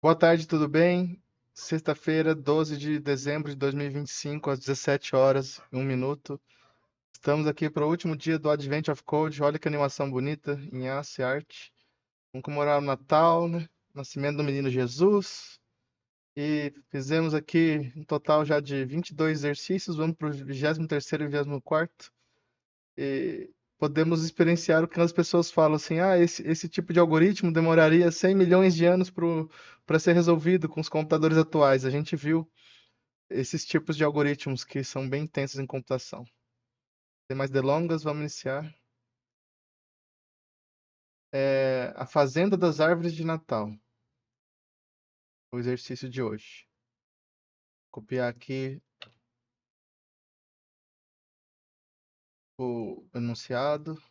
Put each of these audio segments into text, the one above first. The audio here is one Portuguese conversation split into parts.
Boa tarde, tudo bem? Sexta-feira, 12 de dezembro de 2025, às 17 horas e 1 minuto. Estamos aqui para o último dia do Advent of Code. Olha que animação bonita em Ace Art. Vamos comemorar o Natal, né? Nascimento do menino Jesus. E fizemos aqui um total já de 22 exercícios. Vamos para o 23º e 24º. E podemos experienciar o que as pessoas falam assim, esse tipo de algoritmo demoraria 100 milhões de anos para ser resolvido com os computadores atuais. A gente viu esses tipos de algoritmos que são bem intensos em computação. Sem mais delongas, vamos iniciar. A Fazenda das Árvores de Natal, o exercício de hoje. Copiar aqui o enunciado.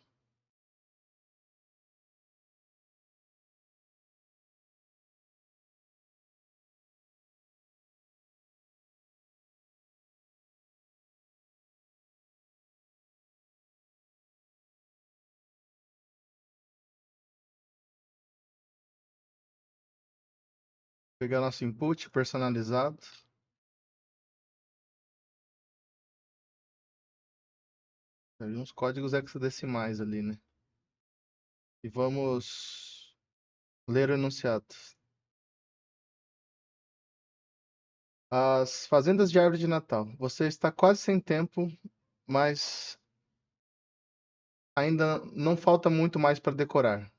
Pegar nosso input personalizado. Tem uns códigos hexadecimais ali, né? E vamos ler o enunciado. As fazendas de árvore de Natal. Você está quase sem tempo, mas ainda não falta muito mais para decorar.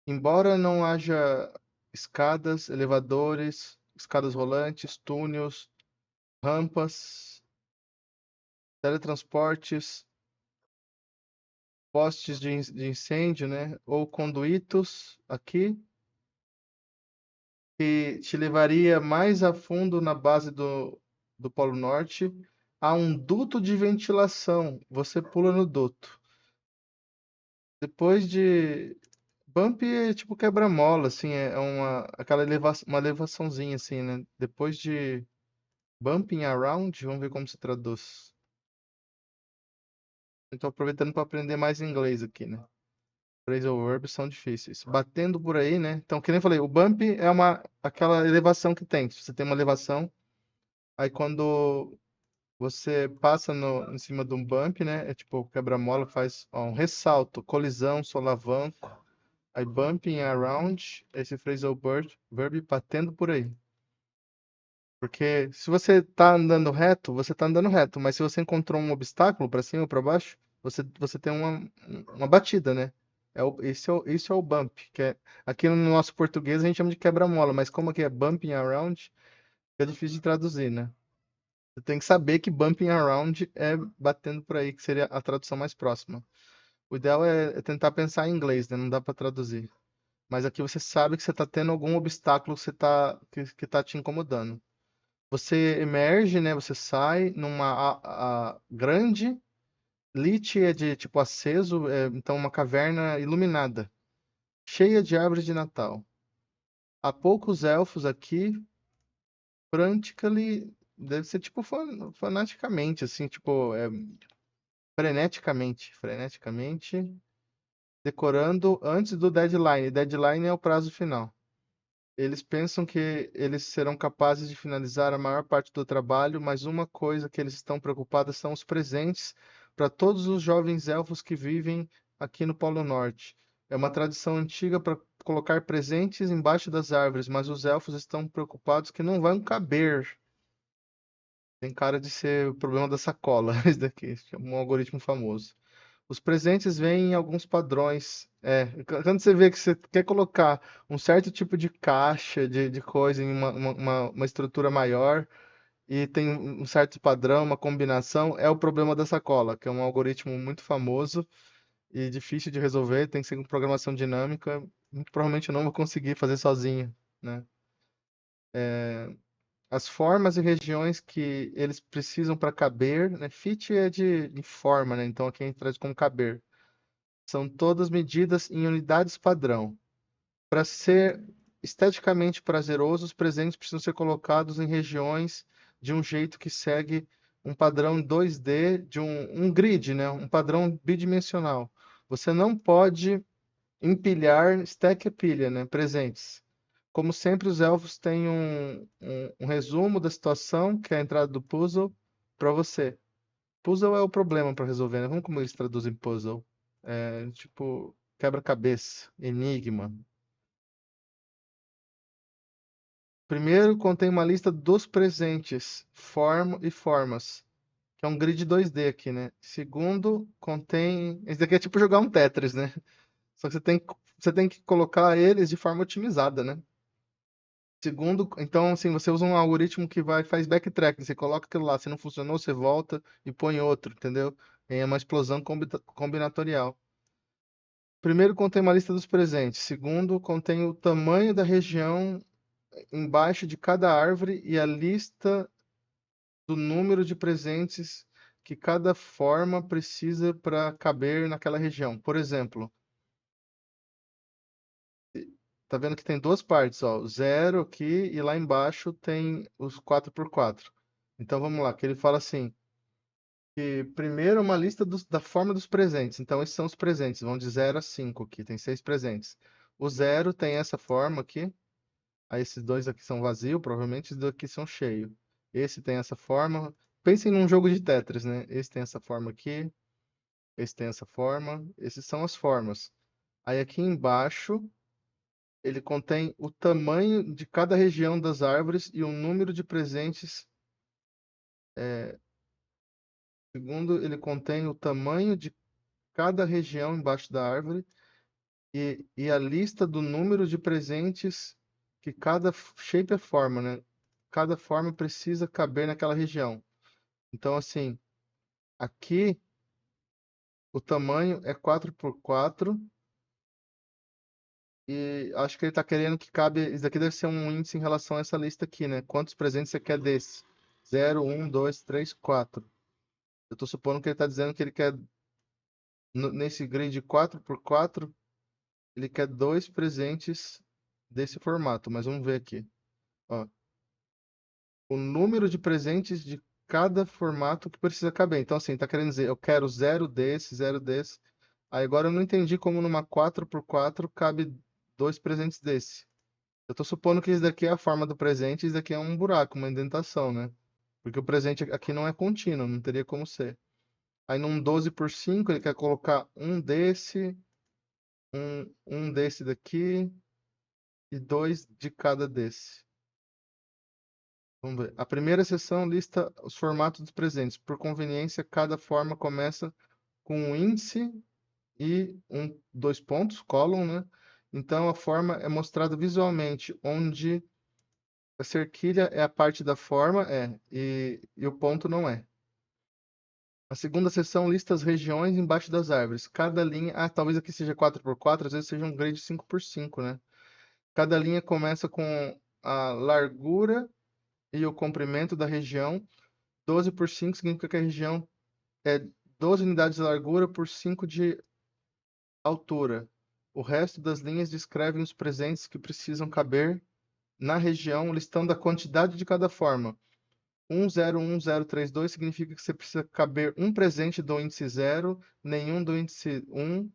Embora não haja escadas, elevadores, escadas rolantes, túneis, rampas, teletransportes, postes de incêndio, né, ou conduítos aqui, que te levaria mais a fundo na base do Polo Norte, há um duto de ventilação. Você pula no duto. Depois de bump é tipo quebra-mola, assim, uma elevaçãozinha, assim, né? Depois de bumping around, vamos ver como se traduz. Eu tô aproveitando para aprender mais inglês aqui, né? Phrasal verbs são difíceis. Batendo por aí, né? Então, que nem eu falei, o bump é aquela elevação que tem. Se você tem uma elevação, aí quando você passa em cima de um bump, né? É tipo quebra-mola, faz ó, um ressalto, colisão, solavanco. Aí bumping around, esse phrasal verb batendo por aí. Porque se você tá andando reto, você tá andando reto, mas se você encontrou um obstáculo para cima ou para baixo, você tem uma batida, né? Isso é o bump, aqui no nosso português a gente chama de quebra-mola, mas como aqui é bumping around, é difícil de traduzir, né? Você tem que saber que bumping around é batendo por aí, que seria a tradução mais próxima. O ideal é tentar pensar em inglês, né? Não dá para traduzir. Mas aqui você sabe que você está tendo algum obstáculo que tá te incomodando. Você emerge, né? Você sai numa grande. Lit é de tipo aceso, então uma caverna iluminada, cheia de árvores de Natal. Há poucos elfos aqui, frantically, deve ser tipo fanaticamente, assim, tipo, freneticamente, decorando antes do deadline. Deadline é o prazo final. Eles pensam que eles serão capazes de finalizar a maior parte do trabalho, mas uma coisa que eles estão preocupados são os presentes para todos os jovens elfos que vivem aqui no Polo Norte. É uma tradição antiga para colocar presentes embaixo das árvores, mas os elfos estão preocupados que não vão caber. Tem cara de ser o problema da sacola, esse daqui, é um algoritmo famoso. Os presentes vêm em alguns padrões. Quando você vê que você quer colocar um certo tipo de caixa de coisa em uma estrutura maior e tem um certo padrão, uma combinação, é o problema da sacola, que é um algoritmo muito famoso e difícil de resolver, tem que ser com programação dinâmica. Muito provavelmente eu não vou conseguir fazer sozinho, né? As formas e regiões que eles precisam para caber, né? Fit é de forma, né? Então aqui a gente traz como caber. São todas medidas em unidades padrão. Para ser esteticamente prazeroso, os presentes precisam ser colocados em regiões de um jeito que segue um padrão 2D de um grid, né? Um padrão bidimensional. Você não pode empilhar stack pilha, né? Presentes. como sempre, os elfos têm um resumo da situação, que é a entrada do puzzle, para você. Puzzle é o problema para resolver, né? Vamos como eles traduzem puzzle. É, tipo, quebra-cabeça, enigma. Primeiro, contém uma lista dos presentes, forma e formas, que é um grid 2D aqui, né? Segundo, contém. Esse daqui é tipo jogar um Tetris, né? Só que você tem que colocar eles de forma otimizada, né? Segundo, então, assim, você usa um algoritmo que faz backtracking. Você coloca aquilo lá, se não funcionou, você volta e põe outro, entendeu? É uma explosão combinatorial. Primeiro, contém uma lista dos presentes. Segundo, contém o tamanho da região embaixo de cada árvore e a lista do número de presentes que cada forma precisa para caber naquela região. Por exemplo, tá vendo que tem duas partes, ó, o zero aqui e lá embaixo tem os 4x4. Então vamos lá, que ele fala assim, que primeiro uma lista da forma dos presentes. Então esses são os presentes, vão de 0 a 5 aqui, tem 6 presentes. O zero tem essa forma aqui, aí esses dois aqui são vazios, provavelmente esses dois aqui são cheios. Esse tem essa forma. Pensem num jogo de Tetris, né? Esse tem essa forma aqui, esse tem essa forma, esses são as formas. Aí aqui embaixo ele contém o tamanho de cada região das árvores e o número de presentes. Segundo, ele contém o tamanho de cada região embaixo da árvore e a lista do número de presentes que cada shape é forma, né? Cada forma precisa caber naquela região. Então, assim, aqui o tamanho é 4x4 e acho que ele está querendo que cabe. Isso daqui deve ser um índice em relação a essa lista aqui, né? Quantos presentes você quer desse? 0, 1, 2, 3, 4. Eu estou supondo que ele está dizendo que ele quer, nesse grid 4x4, ele quer dois presentes desse formato. Mas vamos ver aqui. Ó, o número de presentes de cada formato que precisa caber. Então, assim, está querendo dizer, eu quero zero desse, zero desse. Aí agora eu não entendi como numa 4x4 cabe dois presentes desse. Eu estou supondo que isso daqui é a forma do presente, isso daqui é um buraco, uma indentação, né? Porque o presente aqui não é contínuo, não teria como ser. Aí num 12x5 ele quer colocar um desse, um desse daqui e dois de cada desse. Vamos ver. A primeira seção lista os formatos dos presentes. Por conveniência, cada forma começa com um índice e dois pontos, column, né? Então a forma é mostrada visualmente, onde a cerquilha é a parte da forma, e o ponto não é. A segunda seção lista as regiões embaixo das árvores. Cada linha, talvez aqui seja 4x4, às vezes seja um grid 5x5, né? Cada linha começa com a largura e o comprimento da região. 12x5 significa que a região é 12 unidades de largura por 5 de altura. O resto das linhas descrevem os presentes que precisam caber na região, listando a quantidade de cada forma. 101032 significa que você precisa caber um presente do índice 0, nenhum do índice 1,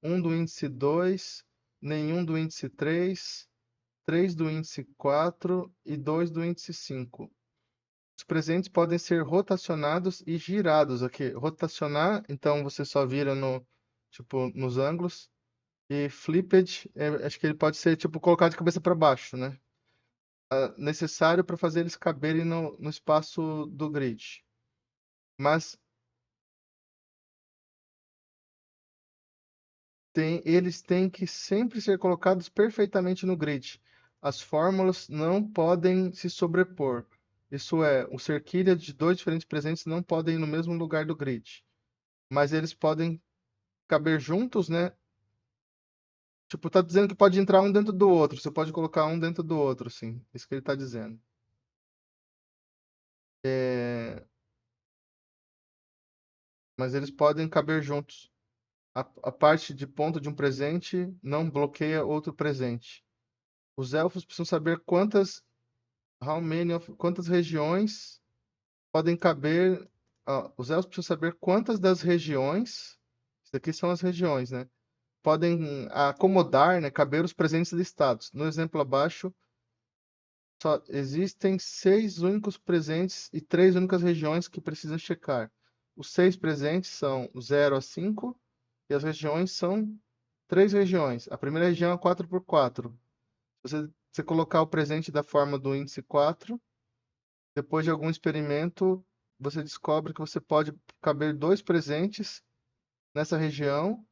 um do índice 2, nenhum do índice 3, 3 do índice 4 e 2 do índice 5. Os presentes podem ser rotacionados e girados aqui. Rotacionar, então você só vira tipo, nos ângulos. E flipped, acho que ele pode ser tipo colocar de cabeça para baixo, né? Necessário para fazer eles caberem no espaço do grid. Mas eles têm que sempre ser colocados perfeitamente no grid. As fórmulas não podem se sobrepor. Isso é, o cerquilha de dois diferentes presentes não podem ir no mesmo lugar do grid. Mas eles podem caber juntos, né? Tipo, tá dizendo que pode entrar um dentro do outro. Você pode colocar um dentro do outro, assim. Isso que ele tá dizendo. Mas eles podem caber juntos. A parte de ponta de um presente não bloqueia outro presente. Os elfos precisam saber quantas regiões podem caber. Os elfos precisam saber quantas das regiões, isso aqui são as regiões, né? Podem acomodar, né, caber os presentes listados. No exemplo abaixo, Só existem 6 únicos presentes e 3 únicas regiões que precisam checar. Os 6 presentes são 0 a 5 e as regiões são 3 regiões. A primeira região é 4x4. Se você colocar o presente da forma do índice 4, depois de algum experimento, você descobre que você pode caber 2 presentes nessa região.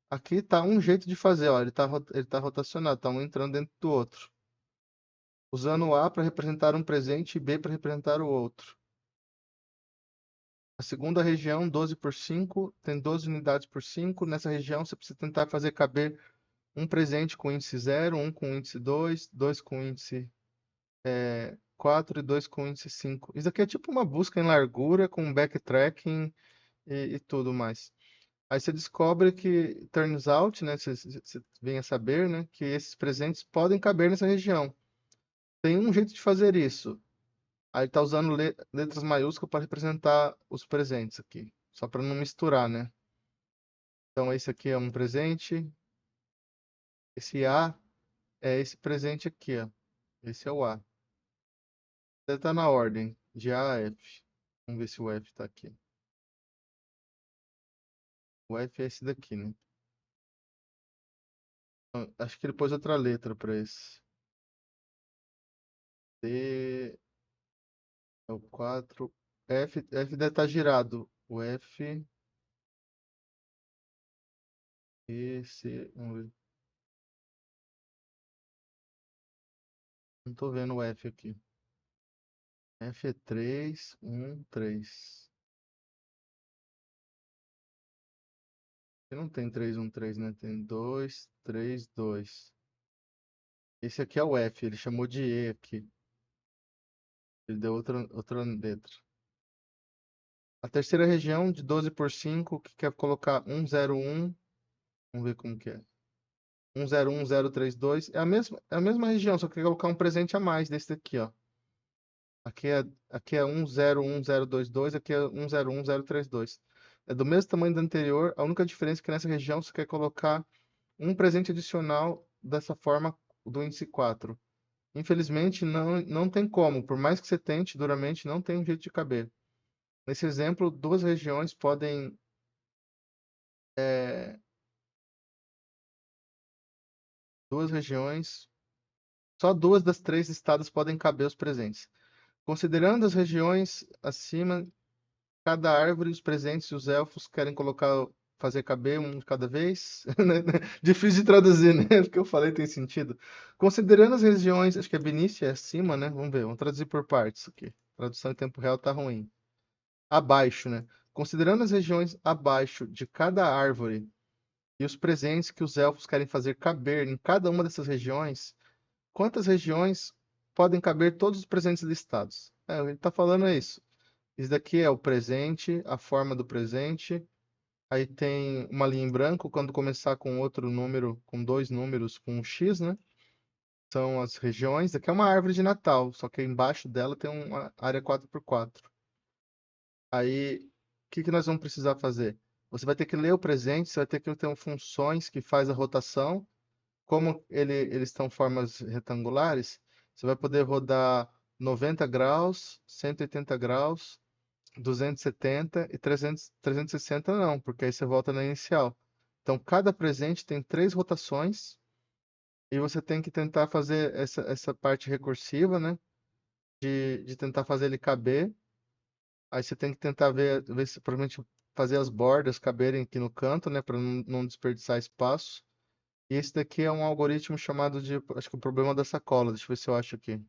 Aqui está um jeito de fazer, ó, ele tá rotacionado, está um entrando dentro do outro. Usando o A para representar um presente e B para representar o outro. A segunda região, 12 por 5, tem 12 unidades por 5. Nessa região, você precisa tentar fazer caber um presente com índice 0, um com índice 2, dois com índice 4 e dois com índice 5. Isso aqui é tipo uma busca em largura com backtracking e tudo mais. Aí você descobre que, turns out, né, você vem a saber, né, que esses presentes podem caber nessa região. Tem um jeito de fazer isso. Aí tá usando letras maiúsculas para representar os presentes aqui, só para não misturar, né? Então esse aqui é um presente, esse A é esse presente aqui, ó. Esse é o A. Deve estar na ordem de A a F. Vamos ver se o F tá aqui. O F é esse daqui, né? Acho que ele pôs outra letra para esse. D é o 4. F deve estar girado. O F, E, C. Vamos ver. Não tô vendo o F aqui. F é 3, 1, 3. Aqui não tem 3, 1, 3, né? Tem 2, 3, 2. Esse aqui é o F, ele chamou de E aqui. Ele deu outra letra. A terceira região, de 12 por 5, que quer colocar 101. Vamos ver como que é. 101032. É a mesma região, só que quer colocar um presente a mais desse daqui, ó. Aqui é 101022, aqui é 101032. É do mesmo tamanho do anterior, a única diferença é que nessa região você quer colocar um presente adicional dessa forma do índice 4. Infelizmente, não tem como. Por mais que você tente duramente, não tem um jeito de caber. Nesse exemplo, duas regiões podem. é, Duas regiões. Só duas das três estados podem caber os presentes. Considerando as regiões acima, cada árvore, os presentes e os elfos querem fazer caber um de cada vez. Difícil de traduzir, né? O que eu falei tem sentido. Considerando as regiões, acho que a Benícia é acima, né? Vamos ver, vamos traduzir por partes aqui. Tradução em tempo real tá ruim. Abaixo, né? Considerando as regiões abaixo de cada árvore e os presentes que os elfos querem fazer caber em cada uma dessas regiões, quantas regiões podem caber todos os presentes listados? Ele está falando isso. Isso daqui é o presente, a forma do presente. Aí tem uma linha em branco, quando começar com outro número, com dois números, com um X, né? São as regiões. Aqui é uma árvore de Natal, só que embaixo dela tem uma área 4x4. Aí, o que que nós vamos precisar fazer? Você vai ter que ler o presente, você vai ter que ter funções que faz a rotação. Como eles estão formas retangulares, você vai poder rodar 90 graus, 180 graus, 270 e 360 não, porque aí você volta na inicial. Então, cada presente tem 3 rotações e você tem que tentar fazer essa parte recursiva, né? De tentar fazer ele caber. Aí você tem que tentar ver se provavelmente fazer as bordas caberem aqui no canto, né? Para não desperdiçar espaço. E esse daqui é um algoritmo chamado de, acho que o problema da sacola. Deixa eu ver se eu acho aqui.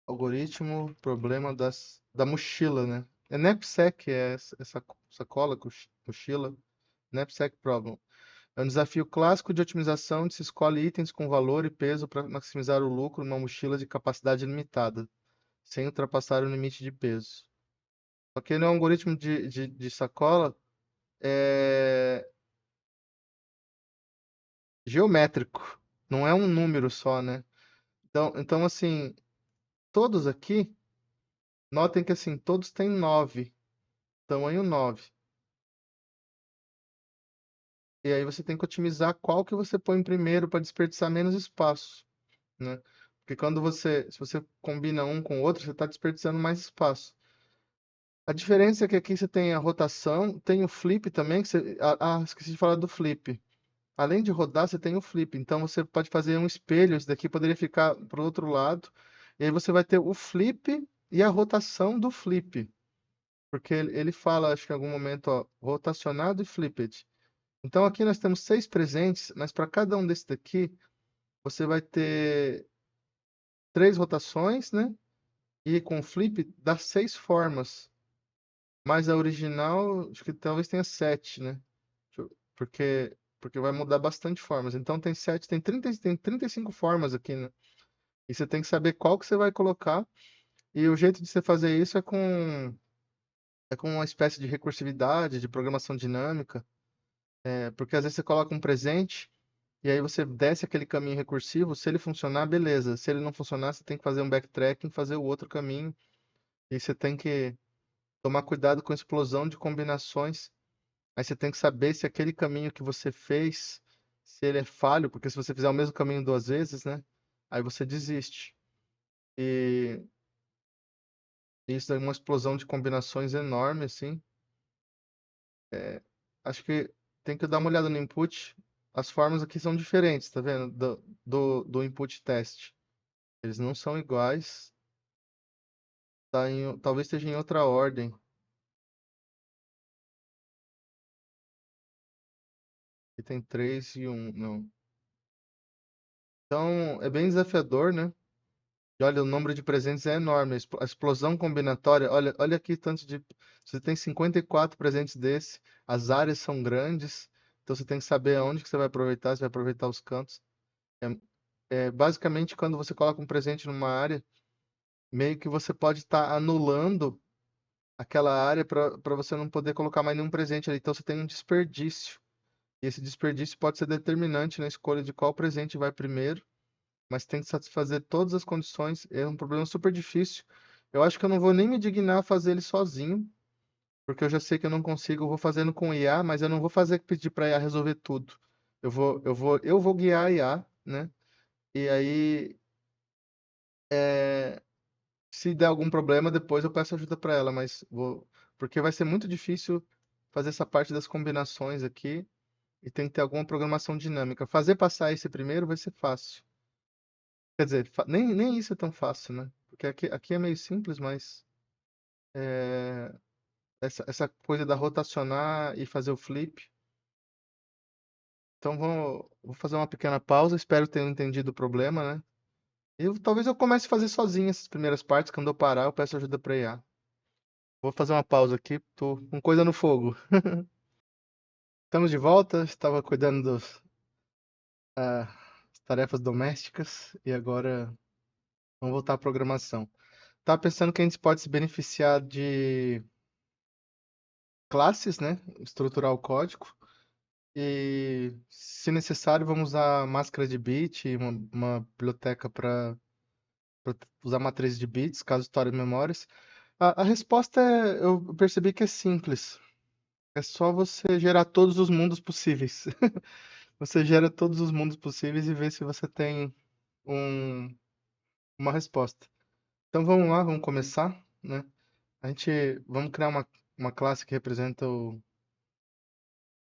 Algoritmo, problema da mochila, né? É knapsack, é essa sacola, mochila. Knapsack problem. É um desafio clássico de otimização onde se escolhe itens com valor e peso para maximizar o lucro numa mochila de capacidade limitada, sem ultrapassar o limite de peso. Só que ele é um algoritmo de sacola é, geométrico, não é um número só, né? Então assim, todos aqui, notem que assim, todos têm 9, tamanho 9. E aí você tem que otimizar qual que você põe primeiro para desperdiçar menos espaço. né? Porque se você combina um com o outro, você está desperdiçando mais espaço. A diferença é que aqui você tem a rotação, tem o flip também, esqueci de falar do flip. Além de rodar, você tem o flip. Então você pode fazer um espelho, esse daqui poderia ficar para o outro lado. E aí você vai ter o flip e a rotação do flip. Porque ele fala, acho que em algum momento, ó, rotacionado e flipped. Então aqui nós temos 6 presentes, mas para cada um desse daqui, você vai ter 3 rotações, né? E com o flip dá 6 formas. Mas a original, acho que talvez tenha 7, né? Porque vai mudar bastante formas. Então tem 7, tem 35 formas aqui, né? E você tem que saber qual que você vai colocar. E o jeito de você fazer isso é com uma espécie de recursividade, de programação dinâmica. Porque às vezes você coloca um presente e aí você desce aquele caminho recursivo. Se ele funcionar, beleza. Se ele não funcionar, você tem que fazer um backtracking, fazer o outro caminho. E você tem que tomar cuidado com a explosão de combinações. Aí você tem que saber se aquele caminho que você fez, se ele é falho, porque se você fizer o mesmo caminho 2 vezes, né? Aí você desiste. E isso é uma explosão de combinações enorme, assim. Acho que tem que dar uma olhada no input. As formas aqui são diferentes, tá vendo? Do input teste. Eles não são iguais. Talvez esteja em outra ordem. E tem 3 e um, não. Então, é bem desafiador, né? E olha, o número de presentes é enorme. A explosão combinatória, olha aqui tanto de. Você tem 54 presentes desse, as áreas são grandes, então você tem que saber aonde que você vai aproveitar os cantos. Basicamente, quando você coloca um presente numa área, meio que você pode estar anulando aquela área para você não poder colocar mais nenhum presente ali. Então você tem um desperdício. E esse desperdício pode ser determinante na escolha de qual presente vai primeiro, mas tem que satisfazer todas as condições. É um problema super difícil. Eu acho que eu não vou nem me dignar a fazer ele sozinho, porque eu já sei que eu não consigo. Eu vou fazendo com IA, mas eu não vou pedir para IA resolver tudo. Eu vou guiar a IA, né? E aí, se der algum problema, depois eu peço ajuda para ela, porque vai ser muito difícil fazer essa parte das combinações aqui e tem que ter alguma programação dinâmica. Fazer passar esse primeiro vai ser fácil. Quer dizer, nem isso é tão fácil, né? Porque aqui é meio simples, mas é, essa coisa da rotacionar e fazer o flip. Então vou fazer uma pequena pausa, espero ter entendido o problema, né? Talvez eu comece a fazer sozinho essas primeiras partes, quando eu parar eu peço ajuda para IA. Vou fazer uma pausa aqui, tô com coisa no fogo. Estamos de volta, estava cuidando das tarefas domésticas e agora vamos voltar à programação. Estava pensando que a gente pode se beneficiar de classes, né? Estruturar o código. E, se necessário, vamos usar máscara de bit, uma biblioteca para usar matriz de bits, caso estoure memórias. A resposta eu percebi que é simples. É só você gerar todos os mundos possíveis. Você gera todos os mundos possíveis e vê se você tem um- uma resposta. Então vamos lá, vamos começar, né? Vamos criar uma classe que representa o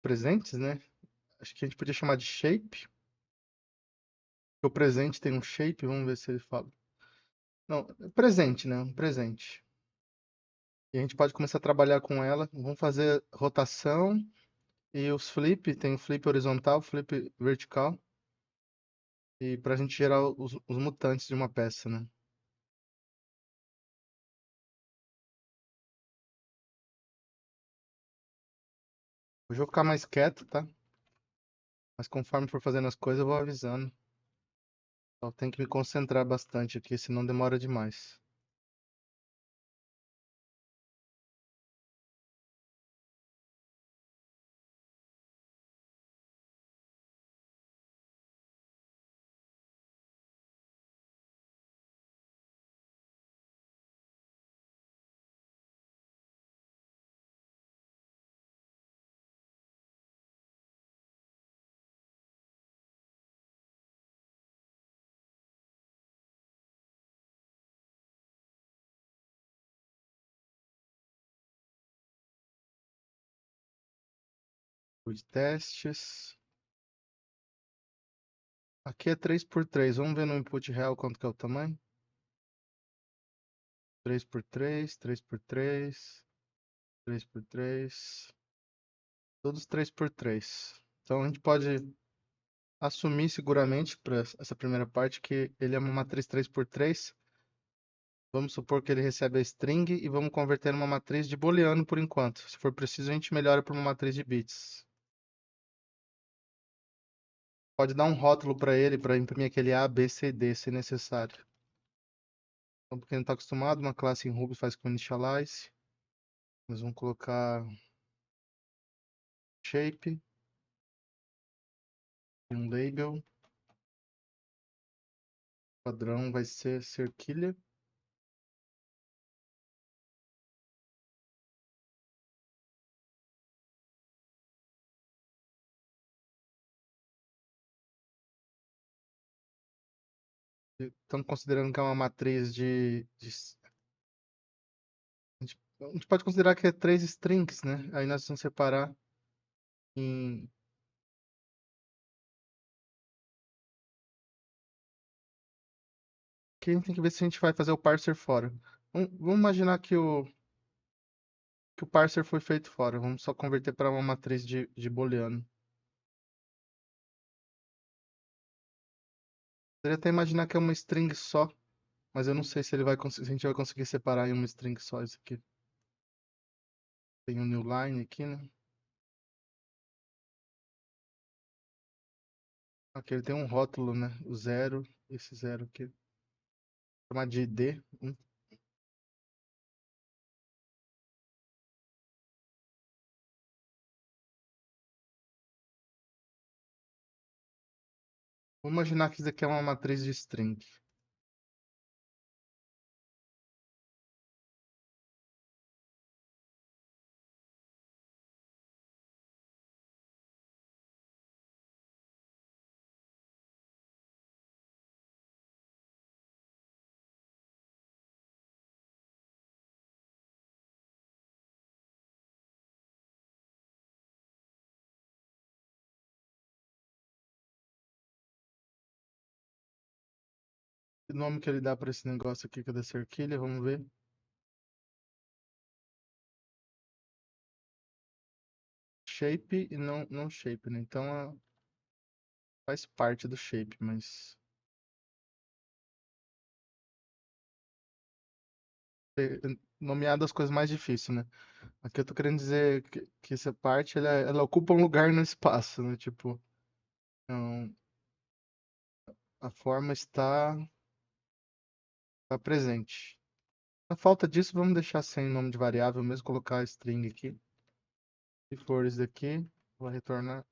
presentes, né? Acho que a gente podia chamar de shape. O presente tem um shape, vamos ver se ele fala. Não, presente, né? Um presente. E a gente pode começar a trabalhar com ela. Vamos fazer rotação e os flip, tem o flip horizontal, flip vertical. E para a gente gerar os mutantes de uma peça, né? Hoje eu vou ficar mais quieto, tá? Mas conforme for fazendo as coisas, eu vou avisando. Só tenho que me concentrar bastante aqui, senão demora demais. Os testes. Aqui é 3x3. Vamos ver no input real quanto que é o tamanho. 3x3, 3x3, 3x3. Todos 3x3. Então a gente pode assumir seguramente para essa primeira parte que ele é uma matriz 3x3. Vamos supor que ele recebe a string e vamos converter numa matriz de booleano por enquanto. Se for preciso, a gente melhora para uma matriz de bits. Pode dar um rótulo para ele para imprimir aquele A, B, C, D, se necessário. Então, porque não está acostumado, uma classe em Ruby faz com initialize. Nós vamos colocar shape, um label. O padrão vai ser circular. Estamos considerando que é uma matriz a gente pode considerar que é 3 strings, né? Aí nós vamos separar em... Aqui a gente tem que ver se a gente vai fazer o parser fora. Vamos imaginar que o parser foi feito fora. Vamos só converter para uma matriz de booleano. Poderia até imaginar que é uma string só, mas eu não sei se se a gente vai conseguir separar em uma string só isso aqui. Tem um new line aqui, né? Aqui ele tem um rótulo, né? O zero, esse zero aqui. Chamar de ID. Vamos imaginar que isso aqui é uma matriz de string. O nome que ele dá para esse negócio aqui, que é da cerquilha, vamos ver. Shape e não shape, né? Então faz parte do shape, mas nomeado as coisas mais difíceis, né? Aqui eu tô querendo dizer que essa parte ela ocupa um lugar no espaço, né? Tipo, então, a forma está presente. Na falta disso, vamos deixar sem nome de variável mesmo, colocar string aqui. Se for isso daqui, vai retornar.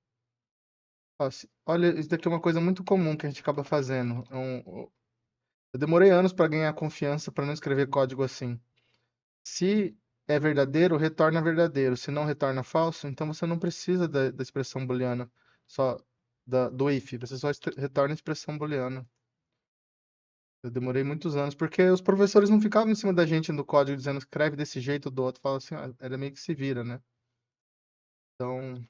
Ó, olha, isso daqui é uma coisa muito comum que a gente acaba fazendo. Eu demorei anos para ganhar confiança para não escrever código assim. Se é verdadeiro, retorna verdadeiro. Se não retorna falso, então você não precisa da expressão booleana, só do if. Você só retorna a expressão booleana. Eu demorei muitos anos, porque os professores não ficavam em cima da gente no código dizendo escreve desse jeito ou do outro. Fala assim, ah, era meio que se vira, né? Então,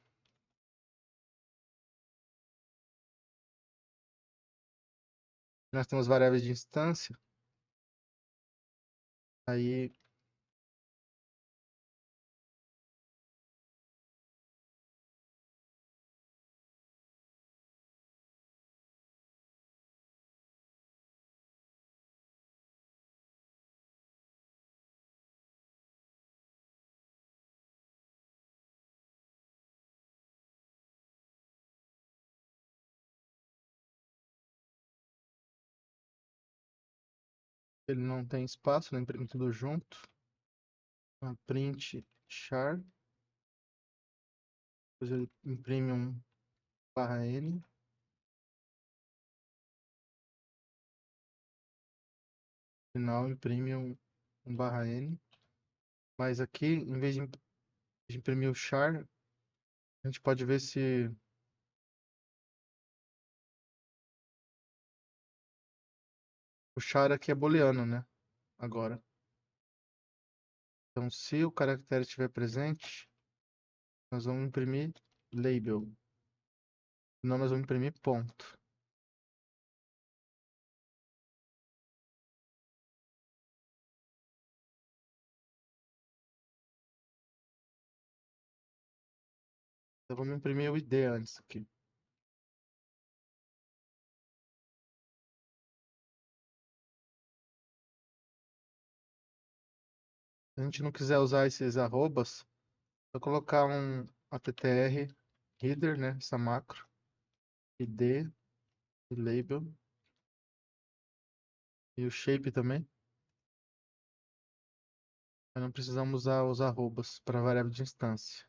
nós temos variáveis de instância. Aí, ele não tem espaço, né? Imprime tudo junto. Uma print char. Depois ele imprime um barra N. Final imprime um barra N. Mas aqui, em vez de imprimir o char, a gente pode ver se o char aqui é booleano, né? Agora. Então, se o caractere estiver presente, nós vamos imprimir label. Senão nós vamos imprimir ponto. Então vamos imprimir o ID antes aqui. Se a gente não quiser usar esses arrobas, vou colocar um attr header, né? Essa macro. ID e label. E o shape também. Mas não precisamos usar os arrobas para variável de instância.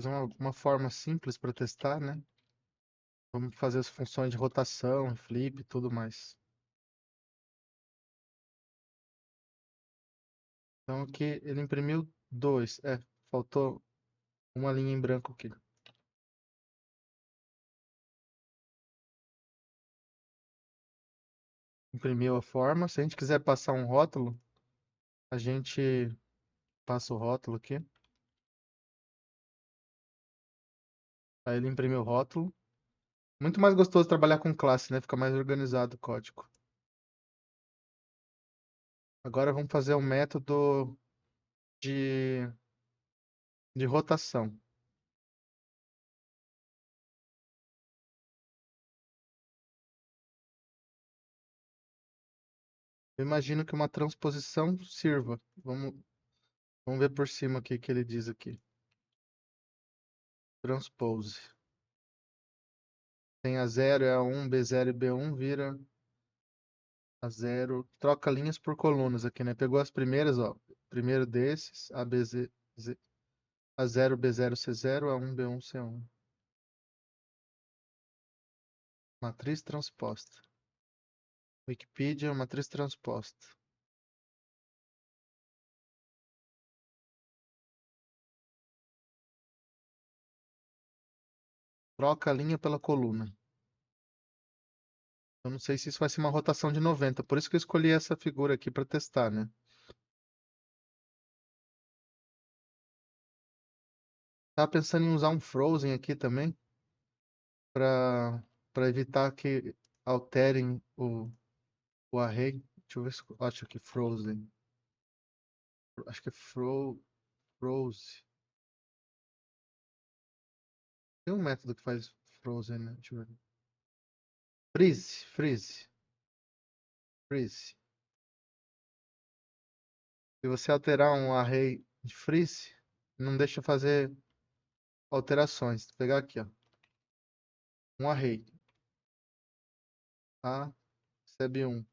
Fazer uma forma simples para testar, né? Vamos fazer as funções de rotação, flip e tudo mais. Então aqui ele imprimiu 2. Faltou uma linha em branco aqui. Imprimiu a forma. Se a gente quiser passar um rótulo, a gente passa o rótulo aqui. Aí ele imprimiu o rótulo. Muito mais gostoso trabalhar com classe, né? Fica mais organizado o código. Agora vamos fazer um método de, de rotação. Eu imagino que uma transposição sirva. Vamos ver por cima o que ele diz aqui. Transpose. Tem A0 e A1, B0 e B1, vira A0. Troca linhas por colunas aqui, né? Pegou as primeiras, ó. Primeiro desses, A, B, Z, A0, B0, C0, A1, B1, C1. Matriz transposta. Wikipedia, matriz transposta. Troca a linha pela coluna. Eu não sei se isso vai ser uma rotação de 90, por isso que eu escolhi essa figura aqui para testar, né? Tava pensando em usar um frozen aqui também, para evitar que alterem o array. Deixa eu ver se eu acho aqui frozen. Acho que é froze. Tem um método que faz frozen, né? Deixa eu ver. Freeze. Se você alterar um array de freeze, não deixa fazer alterações. Vou pegar aqui, ó. Um array. A, seb1.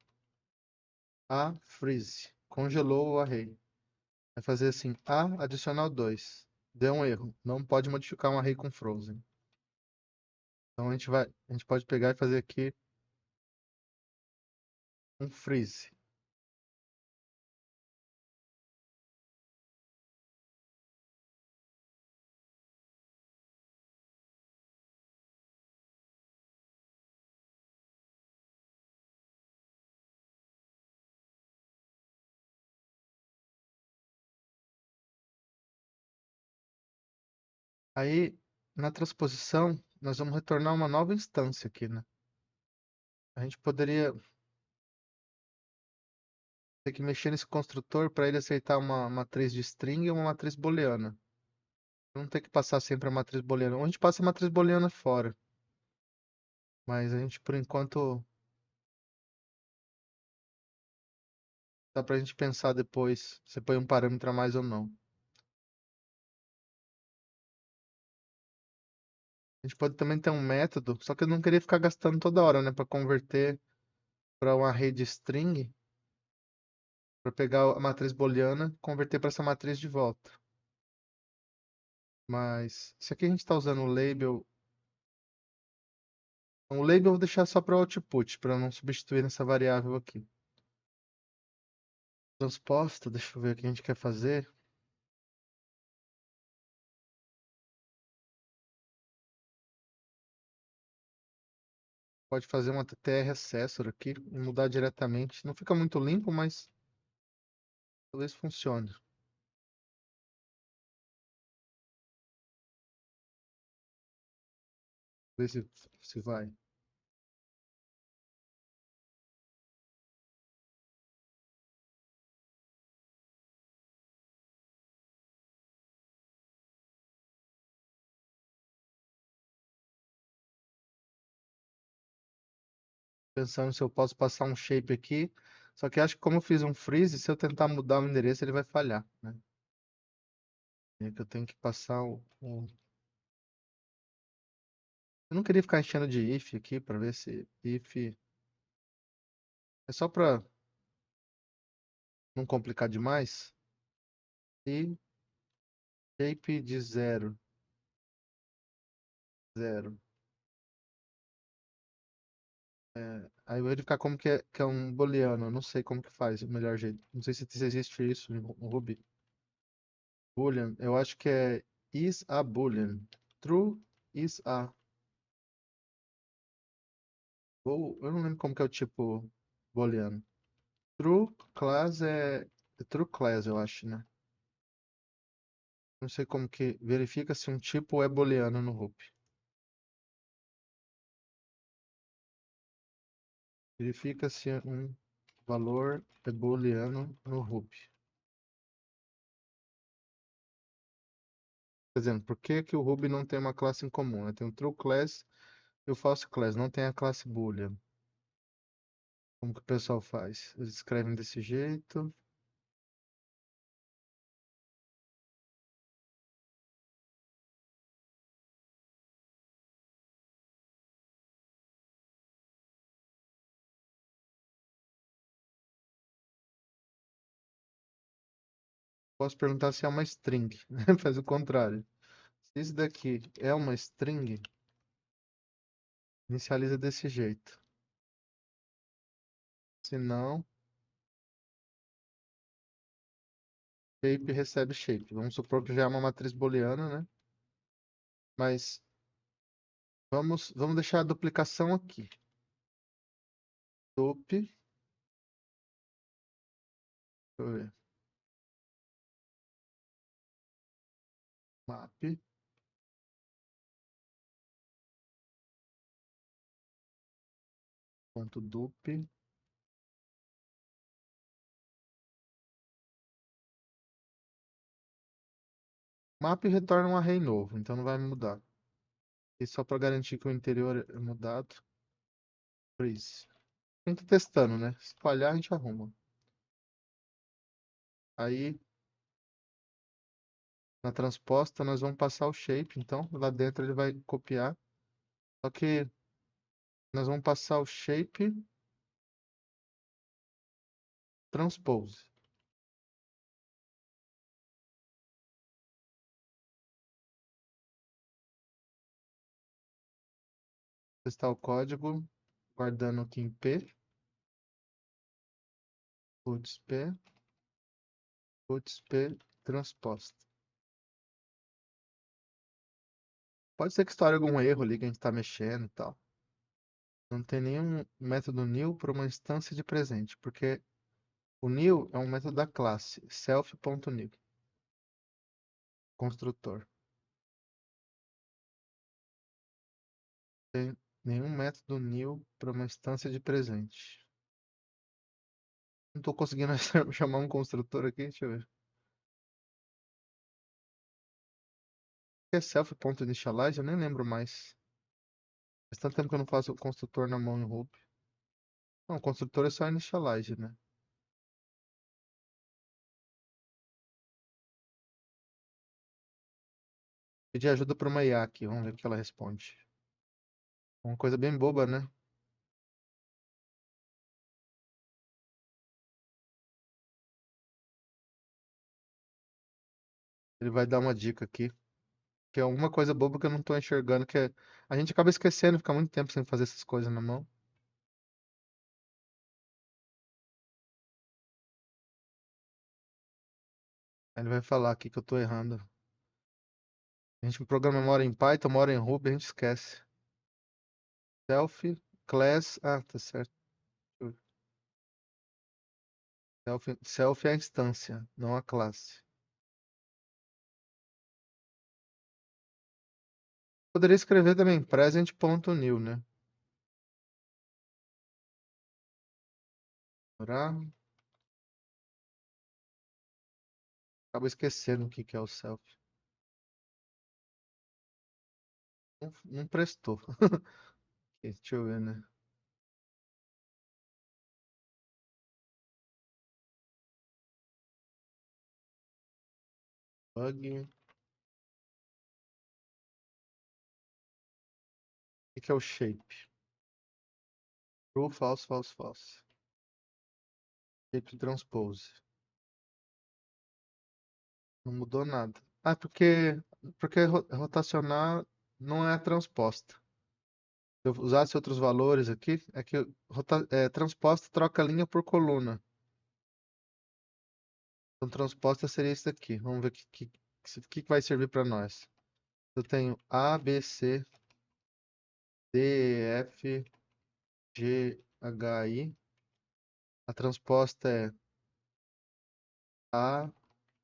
A, freeze. Congelou o array. Vai fazer assim, A, adicional 2. Deu um erro. Não pode modificar um array com frozen. Então a gente pode pegar e fazer aqui um freeze. Aí, na transposição, nós vamos retornar uma nova instância aqui, né? A gente poderia ter que mexer nesse construtor para ele aceitar uma matriz de string e uma matriz booleana. Não ter que passar sempre a matriz booleana. Ou a gente passa a matriz booleana fora. Mas a gente, por enquanto, dá pra gente pensar depois se põe um parâmetro a mais ou não. A gente pode também ter um método, só que eu não queria ficar gastando toda hora, né, para converter para uma array de string, para pegar a matriz booleana, converter para essa matriz de volta. Mas se aqui a gente está usando o label Então, o label eu vou deixar só para o output, para não substituir nessa variável aqui. Transposta, deixa eu ver o que a gente quer fazer. Pode fazer uma TTR Accessor aqui e mudar diretamente. Não fica muito limpo, mas talvez funcione. Ver se vai. Pensando se eu posso passar um shape aqui. Só que acho que como eu fiz um freeze, se eu tentar mudar o endereço, ele vai falhar, né? É que eu tenho que passar Eu não queria ficar enchendo de if aqui para ver se if é só para não complicar demais. E shape de 0, 0. Aí eu vou verificar como que é um booleano. Eu não sei como que faz o melhor jeito. Não sei se existe isso no Ruby. Boolean, eu acho que é is a boolean. True is a. Ou eu não lembro como que é o tipo booleano. True class é true class, eu acho, né? Não sei como que verifica se um tipo é booleano no Ruby. Verifica se um valor é booleano no Ruby. Por exemplo, por que que o Ruby não tem uma classe em comum, né? Tem o true class e o false class, não tem a classe boolean. Como que o pessoal faz? Eles escrevem desse jeito. Posso perguntar se é uma string, né? Faz o contrário. Se isso daqui é uma string, inicializa desse jeito. Se não, shape recebe shape. Vamos supor que já é uma matriz booleana, né? Mas vamos deixar a duplicação aqui. Dup, deixa eu ver, map, ponto dup. Map retorna um array novo, então não vai mudar. E só para garantir que o interior é mudado, freeze. A gente tá testando, né? Se falhar, a gente arruma. Aí, na transposta, nós vamos passar o shape, então lá dentro ele vai copiar. Só que nós vamos passar o shape transpose. Testar o código, guardando aqui em P, puts P transposta. Pode ser que estoure algum erro ali que a gente está mexendo e tal. Não tem nenhum método new para uma instância de presente, porque o new é um método da classe self.new, construtor. Tem nenhum método new para uma instância de presente. Não estou conseguindo chamar um construtor aqui, deixa eu ver. O que é self.initialize? Eu nem lembro mais. Faz tanto tempo que eu não faço o construtor na mão em Ruby. Não, o construtor é só initialize, né? Pedir ajuda para uma IA aqui, vamos ver o que ela responde. Uma coisa bem boba, né? Ele vai dar uma dica aqui. Que é alguma coisa boba que eu não tô enxergando, a gente acaba esquecendo, fica muito tempo sem fazer essas coisas na mão. Aí ele vai falar aqui que eu tô errando. A gente programa mora em Python, mora em Ruby, a gente esquece. Self, class, tá certo. Self é a instância, não a classe. Poderia escrever também present.new, né? Ora, acabo esquecendo o que que é o self. Não prestou. Deixa eu ver, né? Bug. O que que é o shape? True, false, false, false. Shape transpose. Não mudou nada. Porque rotacionar não é a transposta. Se eu usasse outros valores aqui, é que transposta troca linha por coluna. Então, transposta seria isso daqui. Vamos ver o que vai servir para nós. Eu tenho A, B, C, D, E, F, G, H, I. A transposta é A,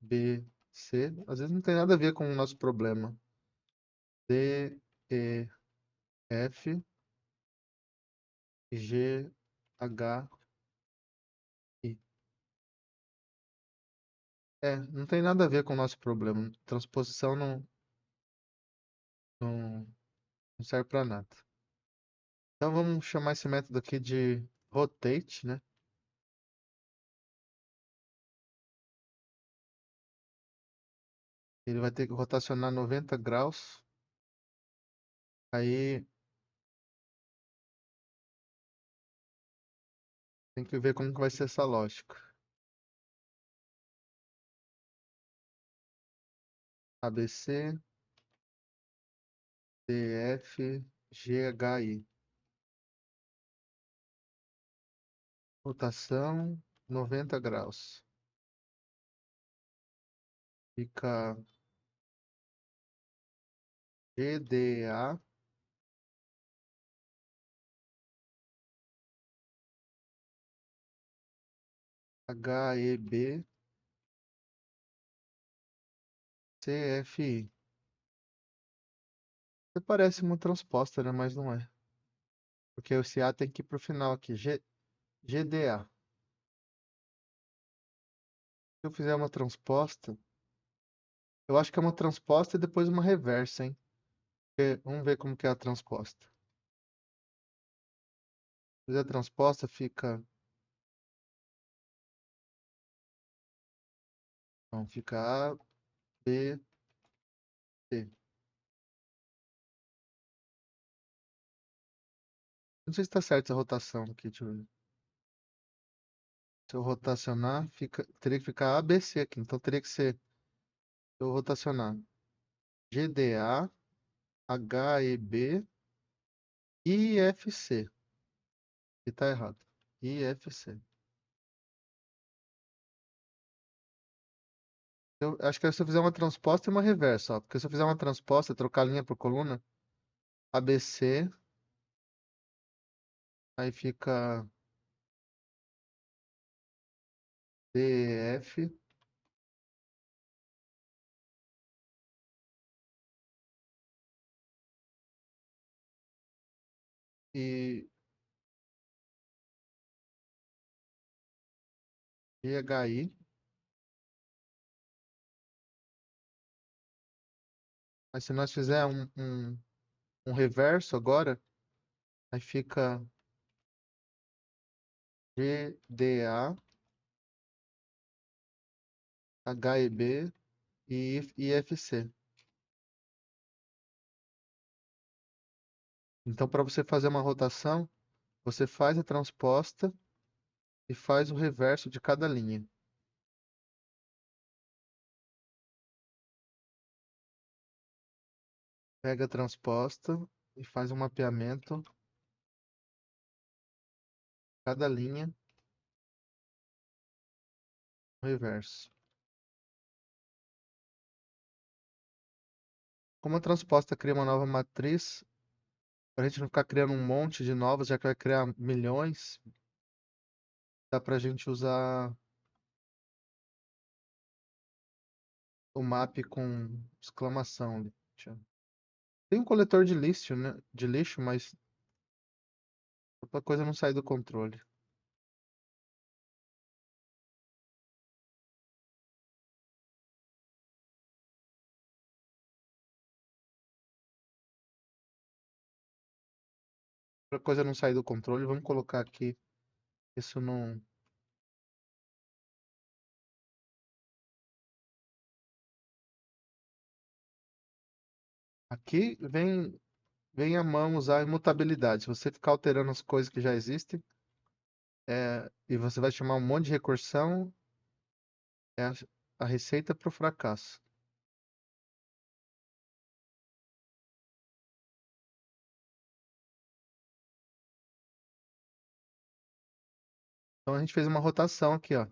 B, C. Às vezes não tem nada a ver com o nosso problema. D, E, F, G, H, I. Não tem nada a ver com o nosso problema. Transposição não, não serve para nada. Então vamos chamar esse método aqui de rotate, né? Ele vai ter que rotacionar 90 graus. Aí tem que ver como que vai ser essa lógica. ABC, DF, GHI. Rotação 90 graus. Fica GDA, HEB, CFI. Você parece uma transposta, né? Mas não é. Porque o CA tem que ir pro final aqui. GDA. Se eu fizer uma transposta, eu acho que é uma transposta e depois uma reversa, hein? Vamos ver como que é a transposta. Se fizer a transposta, fica A, B, C. Não sei se está certa essa rotação aqui, deixa eu ver. Se eu rotacionar, teria que ficar ABC aqui. Então teria que ser, se eu rotacionar, GDA, HEB, IFC. E tá errado. IFC. Eu acho que é se eu fizer uma transposta e uma reversa, ó. Porque se eu fizer uma transposta, trocar linha por coluna, ABC, aí fica DF e GHI. Mas se nós fizer um reverso agora, aí fica GDA, HEB e IFC. Então, para você fazer uma rotação, você faz a transposta e faz o reverso de cada linha. Pega a transposta e faz um mapeamento cada linha no reverso. Como a transposta cria uma nova matriz, para a gente não ficar criando um monte de novas, já que vai criar milhões, dá para a gente usar o map com exclamação ali. Tem um coletor de lixo, né? De lixo, mas a coisa não sai do controle. Para a coisa não sair do controle, vamos colocar aqui. Isso não. Aqui vem a mão usar a imutabilidade. Se você ficar alterando as coisas que já existem, e você vai chamar um monte de recursão, é a receita para o fracasso. Então a gente fez uma rotação aqui, ó.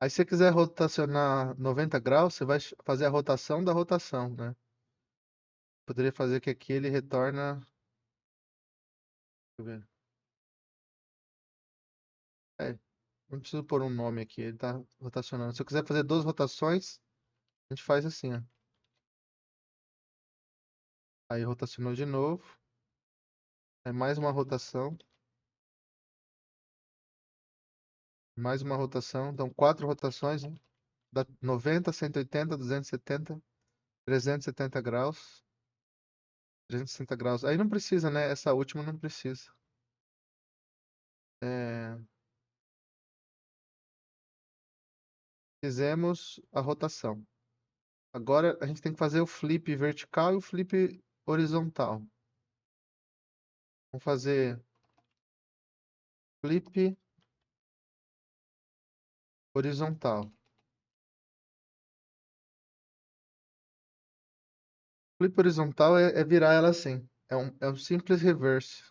Aí se você quiser rotacionar 90 graus, você vai fazer a rotação da rotação, né? Poderia fazer que aqui ele retorna. Deixa eu ver. É, não preciso pôr um nome aqui, ele tá rotacionando. Se eu quiser fazer duas rotações, a gente faz assim, ó. Aí rotacionou de novo. Aí mais uma rotação. Mais uma rotação. Então, quatro rotações, né? Dá 90, 180, 270, 370 graus. 360 graus. Aí não precisa, né? Essa última não precisa. É, fizemos a rotação. Agora a gente tem que fazer o flip vertical e o flip horizontal. Vamos fazer flip horizontal. Flip horizontal é virar ela assim. É um simples reverse.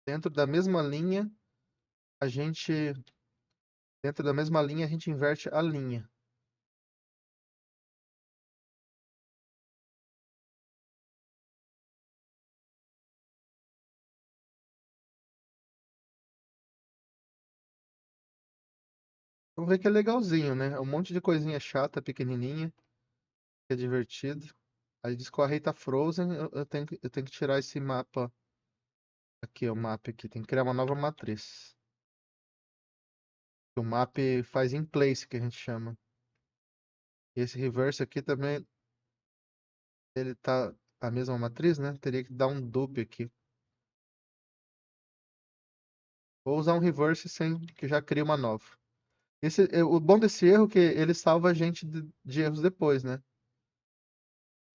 Dentro da mesma linha, a gente dentro da mesma linha a gente inverte a linha. Vamos ver que é legalzinho, né? É um monte de coisinha chata, pequenininha, que é divertido. Aí diz que o array tá frozen, eu tenho que tirar esse mapa aqui, o map aqui, tem que criar uma nova matriz. O map faz in place, que a gente chama. E esse reverse aqui também, ele tá a mesma matriz, né? Teria que dar um dupe aqui. Ou usar um reverse sem que já cria uma nova. O bom desse erro é que ele salva a gente de erros depois, né?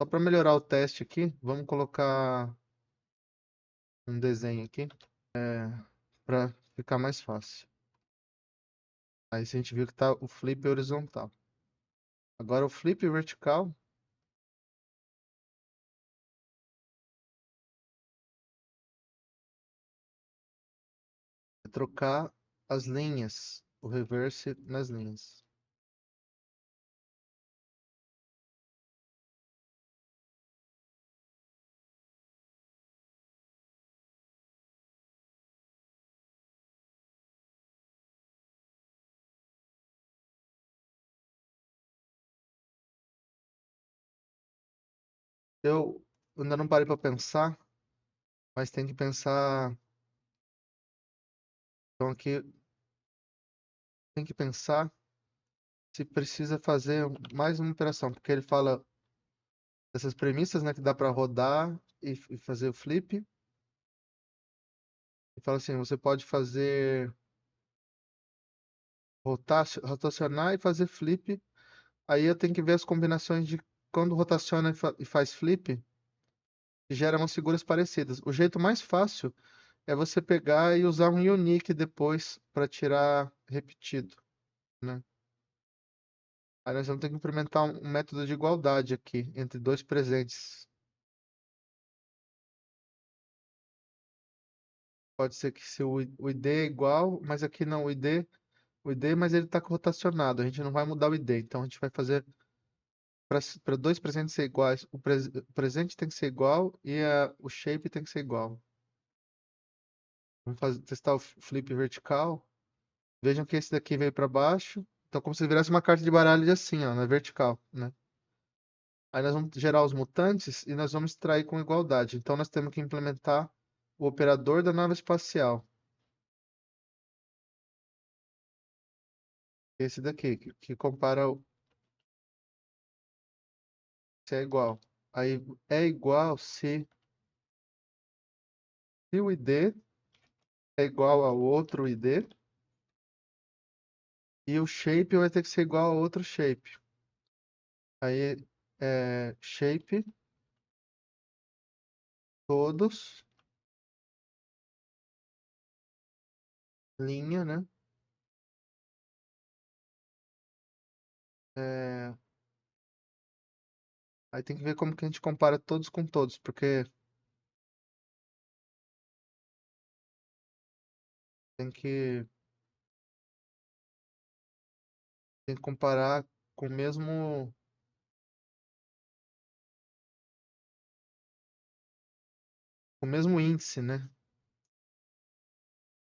Só para melhorar o teste aqui, vamos colocar um desenho aqui, para ficar mais fácil. Aí a gente viu que tá o flip horizontal. Agora o flip vertical é trocar as linhas, o reverse nas linhas. Eu ainda não parei para pensar, mas tem que pensar. Então aqui tem que pensar se precisa fazer mais uma operação, porque ele fala dessas premissas, né, que dá para rodar e fazer o flip. E fala assim, você pode fazer rotacionar e fazer flip Aí eu tenho que ver as combinações de quando rotaciona e faz flip, que gera umas figuras parecidas. O jeito mais fácil é você pegar e usar um unique depois para tirar repetido, né? Aí nós vamos ter que implementar um método de igualdade aqui entre dois presentes. Pode ser que se o ID é igual, mas aqui não, o ID, mas ele está rotacionado. A gente não vai mudar o ID, então a gente vai fazer para dois presentes ser iguais. O presente tem que ser igual e o shape tem que ser igual. Vamos testar o flip vertical. Vejam que esse daqui veio para baixo. Então, como se virasse uma carta de baralho de assim, ó, na vertical, né? Aí nós vamos gerar os mutantes e nós vamos extrair com igualdade. Então, nós temos que implementar o operador da nave espacial. Esse daqui, que compara se é igual. Aí é igual se o ID é igual ao outro ID e o shape vai ter que ser igual ao outro shape. Aí é shape todos, linha, né? É, aí tem que ver como que a gente compara todos com todos, porque tem que, tem que comparar com o mesmo índice, né?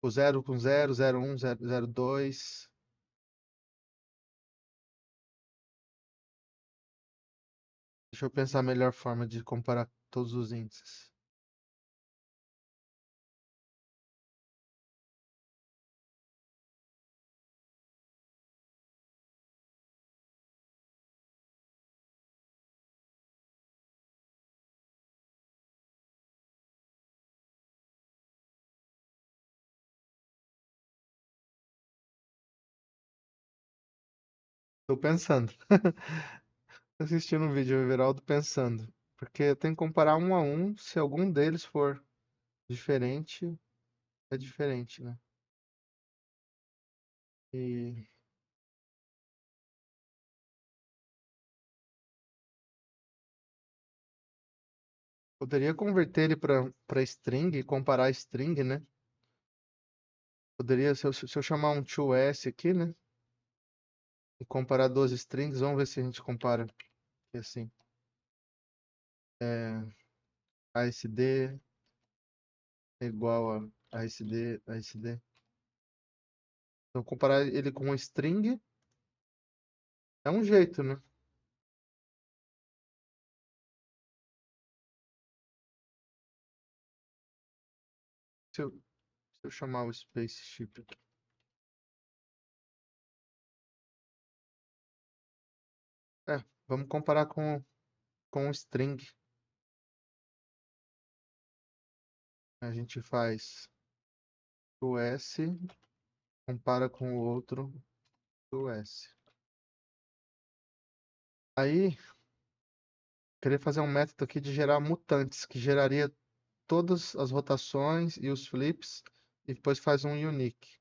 O zero com zero, zero um, zero dois. Deixa eu pensar a melhor forma de comparar todos os índices. Tô pensando. Assistindo um vídeo, o Everaldo pensando. Porque eu tenho que comparar um a um, se algum deles for diferente, é diferente, né? E poderia converter ele para string e comparar a string, né? Poderia, se eu chamar um toS aqui, né? E comparar duas strings, vamos ver se a gente compara aqui assim. É, ASD é igual a ASD, ASD. Então, comparar ele com um string é um jeito, né? Se eu chamar o spaceship aqui. É, vamos comparar com o string. A gente faz o S, compara com o outro do S. Aí, queria fazer um método aqui de gerar mutantes, que geraria todas as rotações e os flips, e depois faz um unique.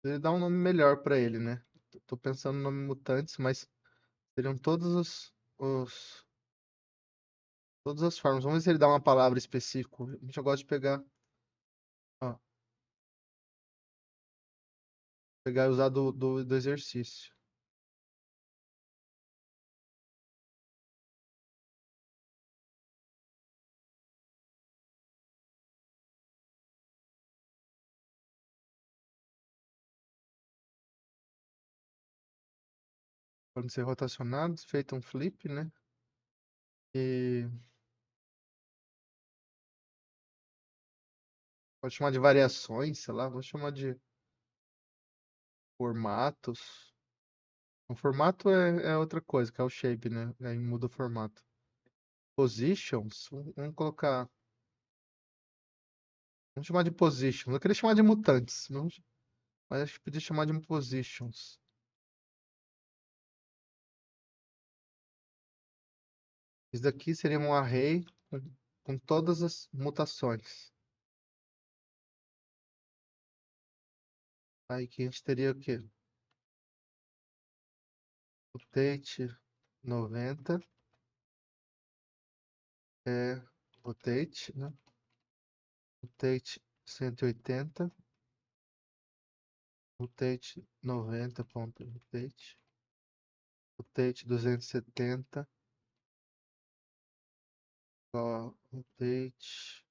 Ele dá um nome melhor para ele, né? Tô pensando no nome mutantes, mas seriam todas as formas. Vamos ver se ele dá uma palavra específica. A gente gosta de ó, pegar e usar do exercício. Podem ser rotacionados, feito um flip, né? E pode chamar de variações, sei lá, vou chamar de formatos. O formato é outra coisa, que é o shape, né? Aí muda o formato. Positions, vamos colocar. Vamos chamar de positions. Eu queria chamar de mutantes, mas acho que podia chamar de positions. Isso daqui seria um array com todas as mutações. Aí que a gente teria o quê? Rotate 90 é rotate, né? Rotate 180, rotate 90 ponto rotate, rotate 270, ó, rotate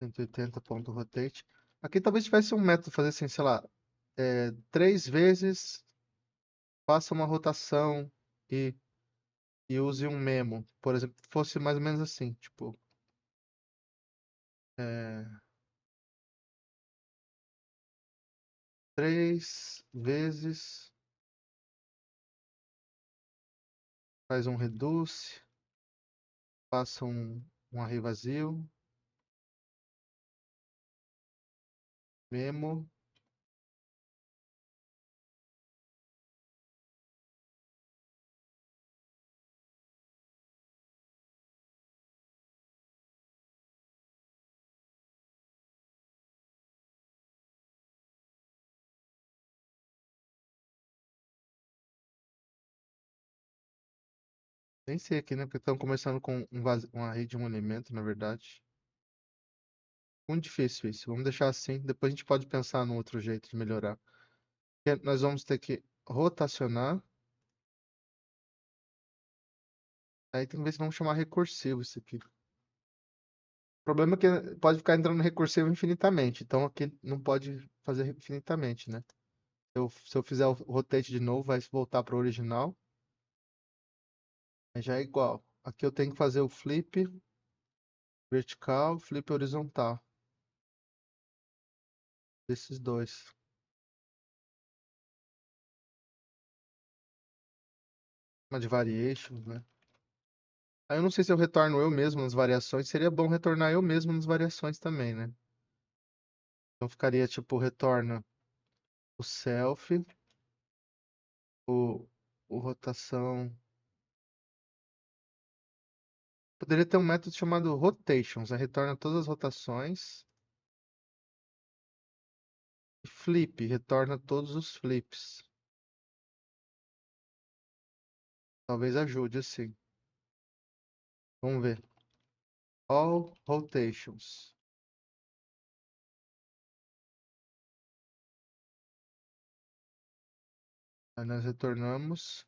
180 ponto rotate. Aqui talvez tivesse um método fazer assim, sei lá, 3 vezes faça uma rotação e, e use um memo. Por exemplo, fosse mais ou menos assim, tipo, é, 3 vezes faz um reduce, faça um array vazio, memo, nem sei aqui, né? Porque estão começando com um array de um elemento, na verdade. Muito difícil isso. Vamos deixar assim. Depois a gente pode pensar num outro jeito de melhorar. Porque nós vamos ter que rotacionar. Aí tem que ver se vamos chamar recursivo isso aqui. O problema é que pode ficar entrando recursivo infinitamente. Então aqui não pode fazer infinitamente, né? Se eu fizer o rotate de novo, vai voltar para o original. Aí já é igual. Aqui eu tenho que fazer o flip vertical, flip horizontal. Desses dois. Uma de variations, né? Aí eu não sei se eu retorno eu mesmo nas variações. Seria bom retornar eu mesmo nas variações também, né? Então ficaria tipo, retorna o self, o, o rotação. Poderia ter um método chamado rotations, aí retorna todas as rotações. E flip, retorna todos os flips. Talvez ajude assim. Vamos ver. All rotations. Aí nós retornamos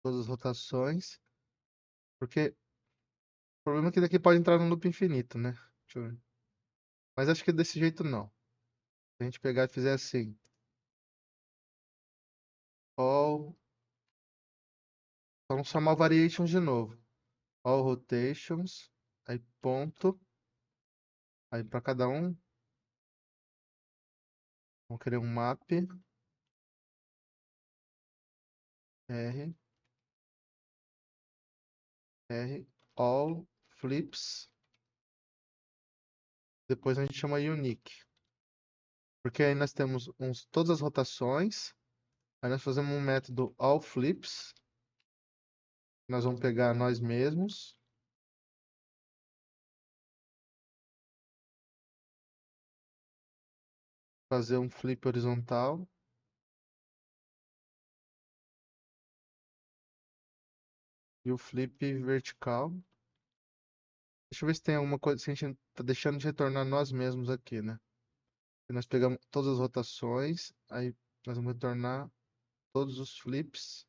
todas as rotações. Porque o problema é que daqui pode entrar no loop infinito, né? Deixa eu ver. Mas acho que desse jeito não. Se a gente pegar e fizer assim. All. Vamos chamar o variations de novo. All rotations. Aí ponto. Aí para cada um. Vamos querer um map. R. R. All flips. Depois a gente chama unique. Porque aí nós temos todas as rotações. Aí nós fazemos um método all flips. Nós vamos pegar nós mesmos. Fazer um flip horizontal. E o flip vertical. Deixa eu ver se tem alguma coisa. Se a gente tá deixando de retornar nós mesmos aqui, né? E nós pegamos todas as rotações. Aí nós vamos retornar todos os flips.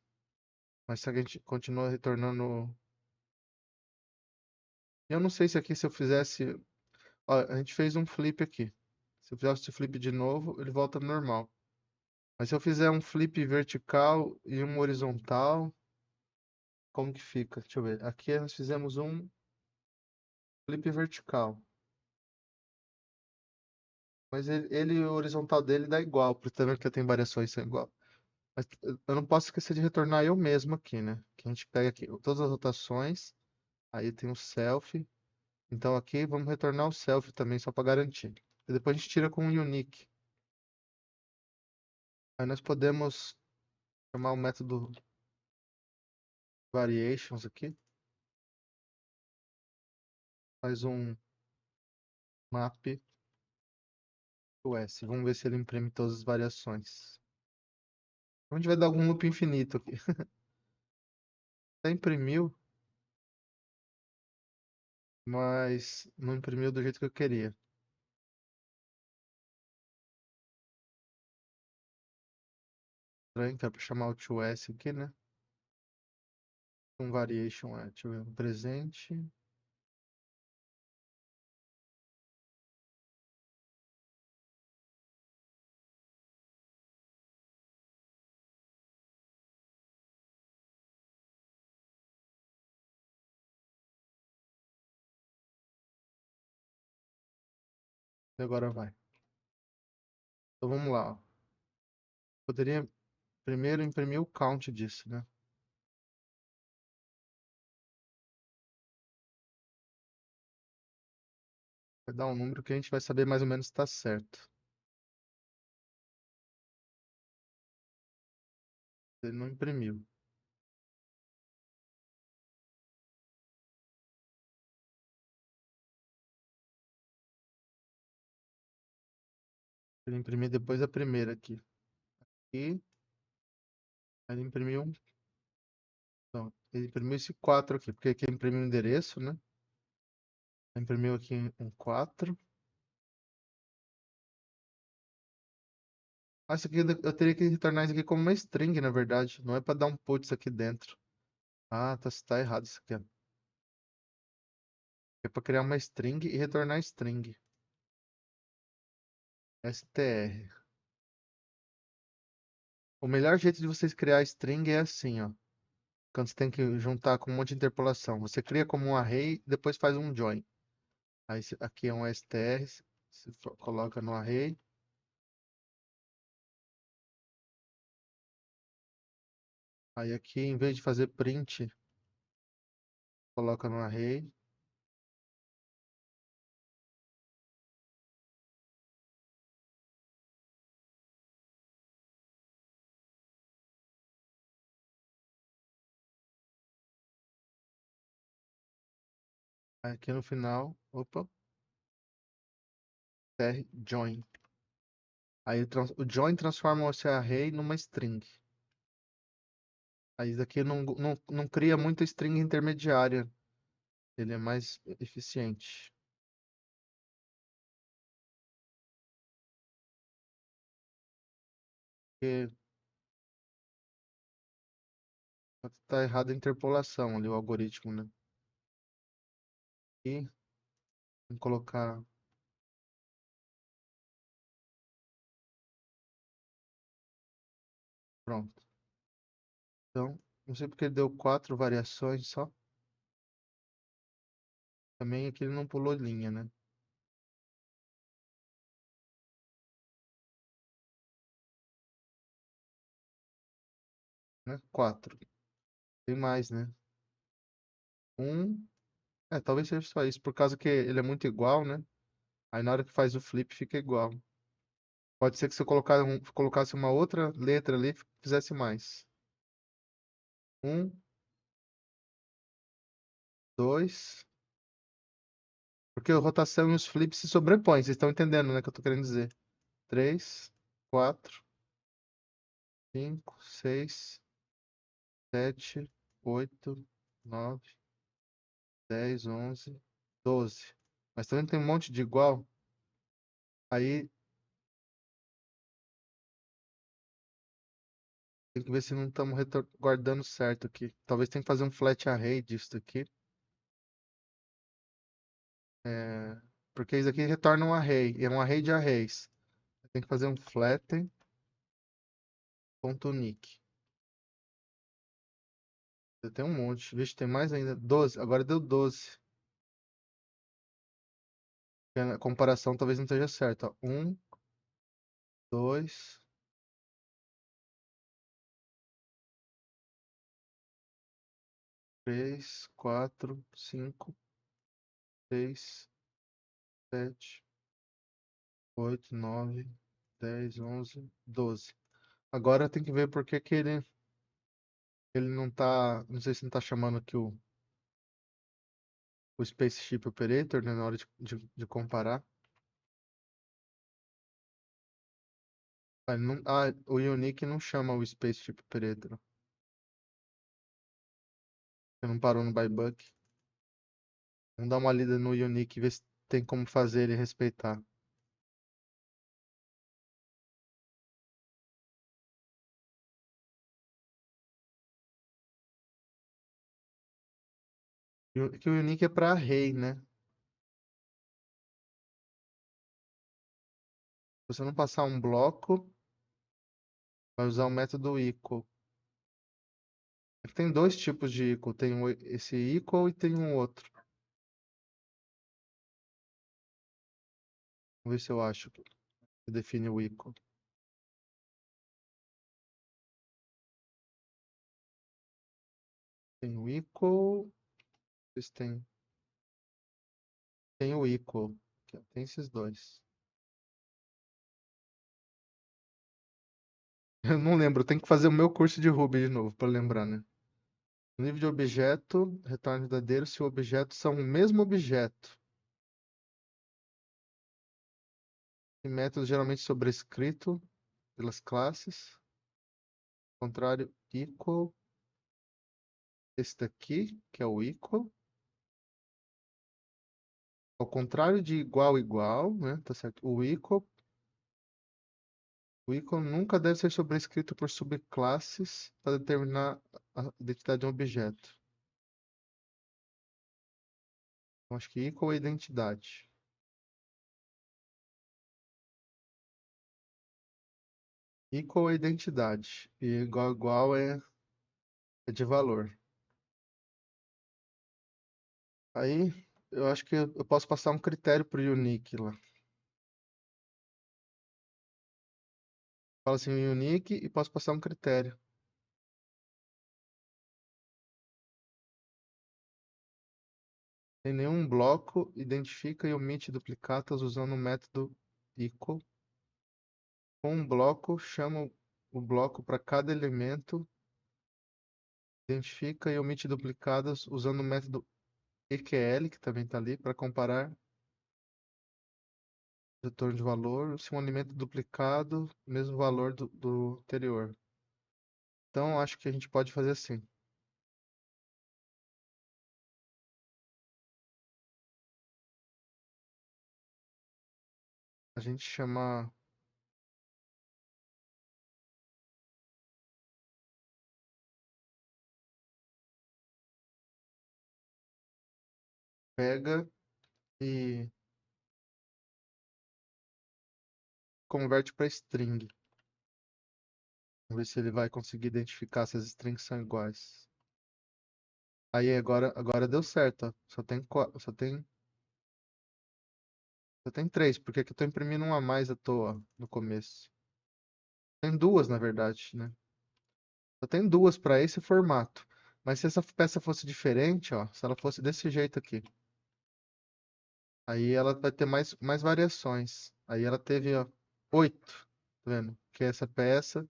Mas se a gente continua retornando. Eu não sei se aqui se eu fizesse. Ó, a gente fez um flip aqui. Se eu fizesse o flip de novo, ele volta ao normal. Mas se eu fizer um flip vertical e um horizontal, como que fica? Deixa eu ver. Aqui nós fizemos um flip vertical. Mas o horizontal dele dá igual, porque tá vendo que tem variações são igual. Mas eu não posso esquecer de retornar eu mesmo aqui, né? Que a gente pega aqui todas as rotações, aí tem o self. Então aqui vamos retornar o self também, só para garantir. E depois a gente tira com o unique. Aí nós podemos chamar o método variations aqui. Faz um map US. Vamos ver se ele imprime todas as variações. A gente vai dar algum loop infinito aqui. Já imprimiu, mas não imprimiu do jeito que eu queria. Estranho, que é para chamar o ToS aqui, né? Um variation é, deixa eu ver, um presente. E agora vai. Então vamos lá, ó. Poderia primeiro imprimir o count disso, né? Vai dar um número que a gente vai saber mais ou menos se está certo. Ele não imprimiu. Ele imprimiu depois a primeira aqui. E ele imprimiu um. Não, ele imprimiu esse 4 aqui, porque aqui imprimiu o endereço, né? Imprimiu aqui um 4. Ah, isso aqui eu teria que retornar isso aqui como uma string, na verdade. Não é para dar um puts aqui dentro. Ah, tá errado isso aqui, ó. É para criar uma string e retornar string. str. O melhor jeito de vocês criar string é assim, ó. Quando você tem que juntar com um monte de interpolação. Você cria como um array, depois faz um join. Aí aqui é um str, você coloca no array. Aí aqui, em vez de fazer print, coloca no array. Aí aqui no final, opa, str join. Aí o join transforma esse array numa string. Aí isso aqui não cria muita string intermediária. Ele é mais eficiente. Porque tá errado a interpolação ali, o algoritmo, né? E vamos colocar. Pronto. Então, não sei porque ele deu 4 variações só. Também aqui ele não pulou linha, né? Né? 4. Tem mais, né? Um. É, talvez seja só isso, por causa que ele é muito igual, né? Aí na hora que faz o flip fica igual. Pode ser que se eu colocasse uma outra letra ali, fizesse mais. Um, dois. Porque a rotação e os flips se sobrepõem. Vocês estão entendendo, né, o que eu tô querendo dizer? Três, quatro, cinco, seis, sete, oito, nove, 10, 11, 12. Mas também tem um monte de igual. Aí tem que ver se não estamos guardando certo aqui. Talvez tenha que fazer um flat array disso aqui. É, porque isso aqui retorna um array. E é um array de arrays. Tem que fazer um flatten. Ponto unique. Tem um monte. Vixe, tem mais ainda. 12. Agora deu 12. A comparação talvez não esteja certa. Ó. 1, 2, 3, 4, 5, 6, 7, 8, 9, 10, 11, 12. Agora tem que ver por que que ele não tá. Não sei se não tá chamando aqui o Spaceship Operator, né, na hora de comparar. O Unique não chama o Spaceship Operator. Você não parou no buyback. Vamos dar uma lida no Unique e ver se tem como fazer ele respeitar. Que o Unique é para array, né? Se você não passar um bloco, vai usar o método equal. Tem dois tipos de equal. Tem esse equal e tem um outro. Vamos ver se eu acho que define o equal. Tem o equal. Tem, tem o equal. Tem esses dois. Eu não lembro, tem que fazer o meu curso de Ruby de novo para lembrar, né? Nível de objeto, retorno verdadeiro se o objeto são o mesmo objeto. E método geralmente sobrescrito pelas classes. Ao contrário, equal. Esse daqui, que é o equal. Ao contrário de igual, igual, né? Tá certo? O equal nunca deve ser sobrescrito por subclasses para determinar a identidade de um objeto. Então, acho que equal é identidade. Equal é identidade. E igual, igual é de valor. Aí, eu acho que eu posso passar um critério para o unique lá. Fala assim, unique e posso passar um critério. Em nenhum bloco, identifica e omite duplicatas usando o método equal. Com um bloco, chama o bloco para cada elemento, identifica e omite duplicadas usando o método EQL, que também está ali, para comparar o retorno de valor, se um elemento duplicado, mesmo valor do anterior. Então, acho que a gente pode fazer assim. A gente chama pega e converte para string. Vamos ver se ele vai conseguir identificar se as strings são iguais. Aí agora deu certo, ó. Só tem três, porque aqui eu tô imprimindo um a mais à toa no começo. Tem duas, na verdade, né? Só tem duas para esse formato. Mas se essa peça fosse diferente, ó, se ela fosse desse jeito aqui, aí ela vai ter mais variações. Aí ela teve, ó, 8, tá vendo? Que é essa peça.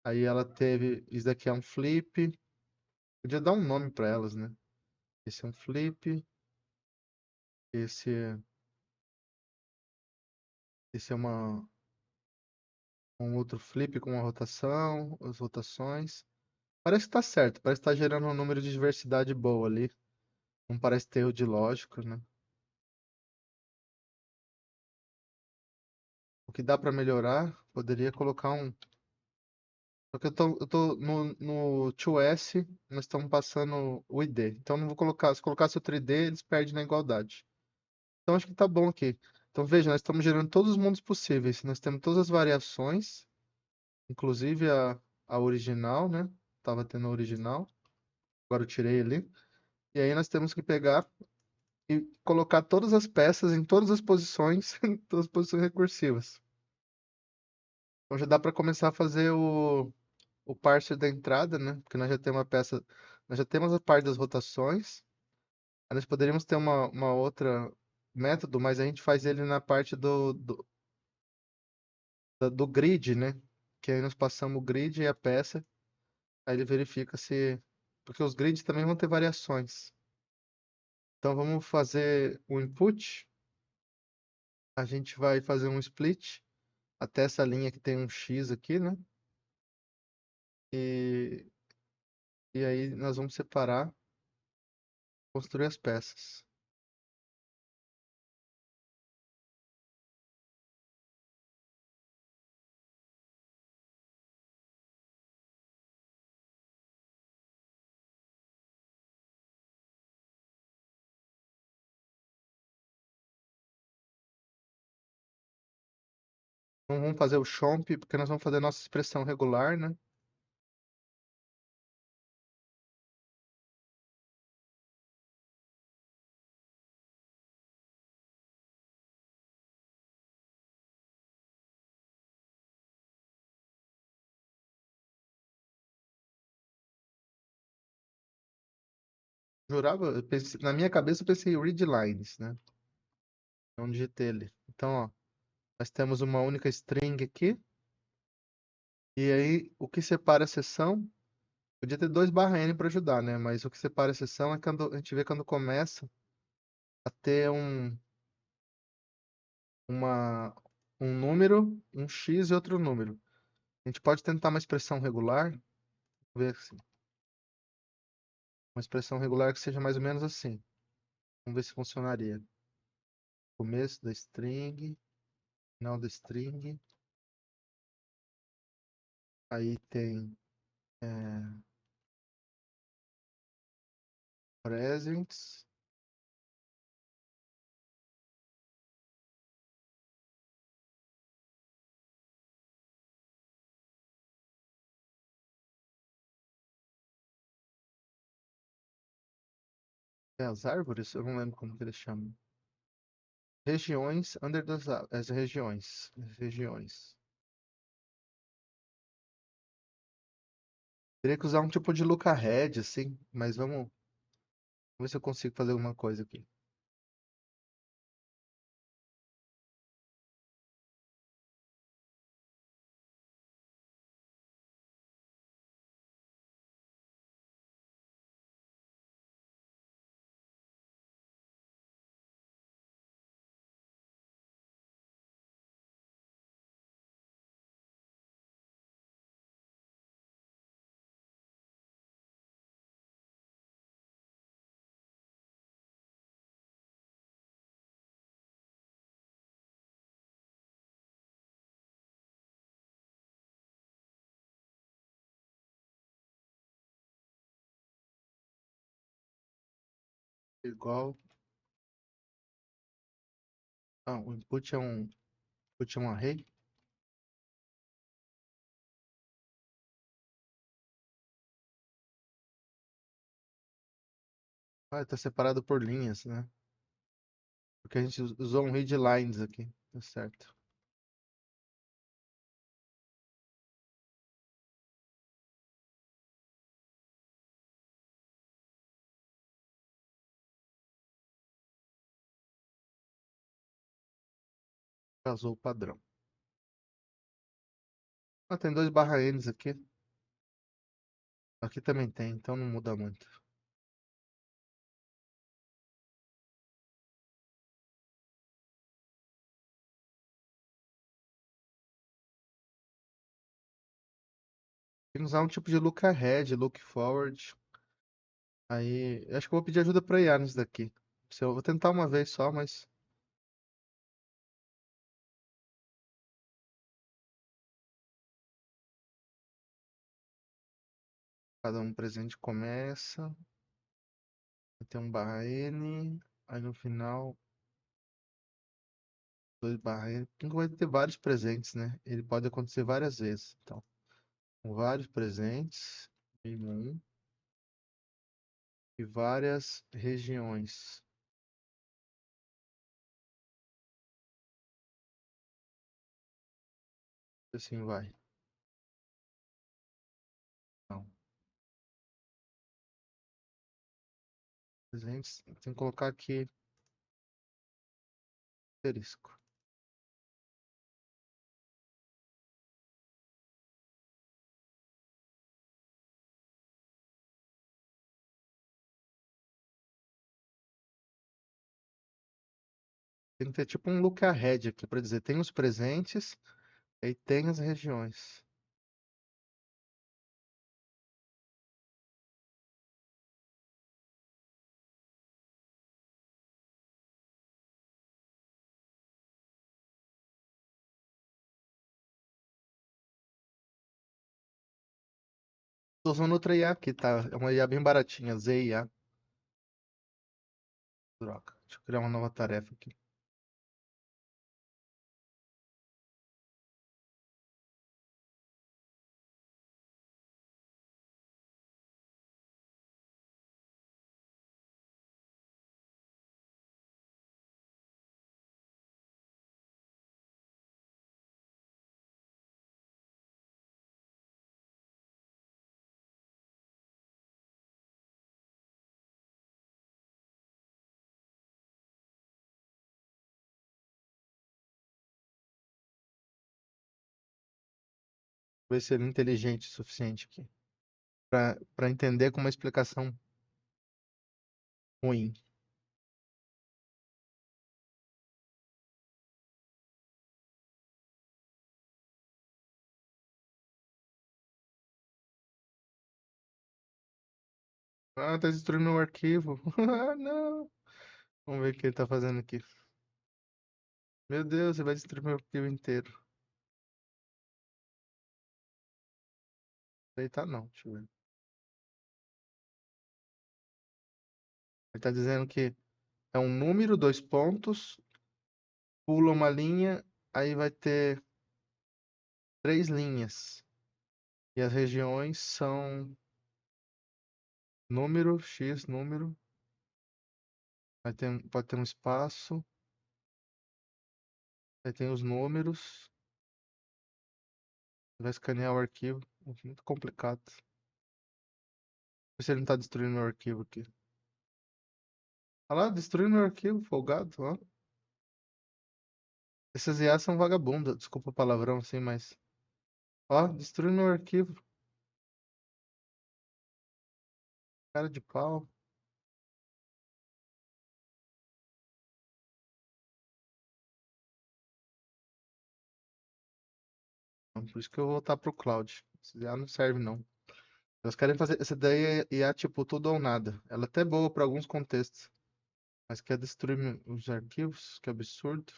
Aí ela teve, isso daqui é um flip. Podia dar um nome para elas, né? Esse é um flip. Esse, esse é um outro flip com uma rotação, as rotações. Parece que tá certo, parece que tá gerando um número de diversidade boa ali. Não parece ter erro de lógica, né? O que dá para melhorar, poderia colocar um. Só que eu tô no 2S, nós estamos passando o ID. Então não vou colocar. Se colocasse outro ID, eles perdem na igualdade. Então acho que tá bom aqui. Então veja, nós estamos gerando todos os mundos possíveis. Nós temos todas as variações, inclusive a original, né? Tava tendo a original, agora eu tirei ali. E aí nós temos que pegar e colocar todas as peças em todas as posições, em todas as posições recursivas. Então já dá para começar a fazer o parser da entrada, né? Porque nós já temos a peça, nós já temos a parte das rotações. Aí nós poderíamos ter uma outra método, mas a gente faz ele na parte do grid, né? Que aí nós passamos o grid e a peça, aí ele verifica se. Porque os grids também vão ter variações. Então vamos fazer o input, a gente vai fazer um split até essa linha que tem um X aqui, né? E, e aí nós vamos separar, construir as peças. Então vamos fazer o chomp, porque nós vamos fazer a nossa expressão regular, né? Jurava, na minha cabeça eu pensei read lines, né? Não digitei ele. Então, ó, nós temos uma única string aqui, e aí o que separa a seção, podia ter dois barra N para ajudar, né? Mas o que separa a seção é quando a gente vê quando começa a ter uma, um número, um X e outro número. A gente pode tentar uma expressão regular, ver assim, uma expressão regular que seja mais ou menos assim. Vamos ver se funcionaria. Começo da string, final da string, aí tem presents, as árvores, eu não lembro como que eles chamam. Regiões, under as regiões, as regiões. Teria que usar um tipo de lookahead, assim, mas vamos ver se eu consigo fazer alguma coisa aqui. Igual. Ah, o input é um array. Ah, está separado por linhas, né? Porque a gente usou um read lines aqui, tá certo. Casou o padrão. Ah, tem dois barra N's aqui. Aqui também tem, então não muda muito. Tem que usar um tipo de look ahead, look forward. Aí, acho que eu vou pedir ajuda para IA nisso daqui. Se eu vou tentar uma vez só, mas cada um presente começa. Tem um barra N. Aí no final, dois barra N. Porque vai ter vários presentes, né? Ele pode acontecer várias vezes. Então. Com vários presentes, mínimo um, e várias regiões. Assim vai. Não. Presentes, tem que colocar aqui asterisco. Tem que ter tipo um look ahead aqui para dizer, tem os presentes, aí tem as regiões. Tô usando outra IA aqui, tá? É uma IA bem baratinha, ZIA. Droga. Deixa eu criar uma nova tarefa aqui. Ver se ele é inteligente o suficiente aqui. Pra entender com uma explicação ruim. Ah, tá destruindo meu arquivo. Ah, não. Vamos ver o que ele tá fazendo aqui. Meu Deus, você vai destruir meu arquivo inteiro. Deitar não, deixa eu ver. Ele tá dizendo que é um número, dois pontos, pula uma linha, aí vai ter três linhas. E as regiões são número, X, número. Pode ter um espaço. Aí tem os números. Vai escanear o arquivo. Muito complicado. Vê se ele não tá destruindo meu arquivo aqui. Olha lá, destruindo meu arquivo, folgado, ó. Essas IAs são vagabundas, desculpa o palavrão assim, mas. Ó, destruindo meu arquivo. Cara de pau. Então, por isso que eu vou voltar pro cloud. Essa IA não serve, não. Eles querem fazer. Essa daí é IA tipo tudo ou nada. Ela é até boa para alguns contextos. Mas quer destruir os arquivos? Que absurdo.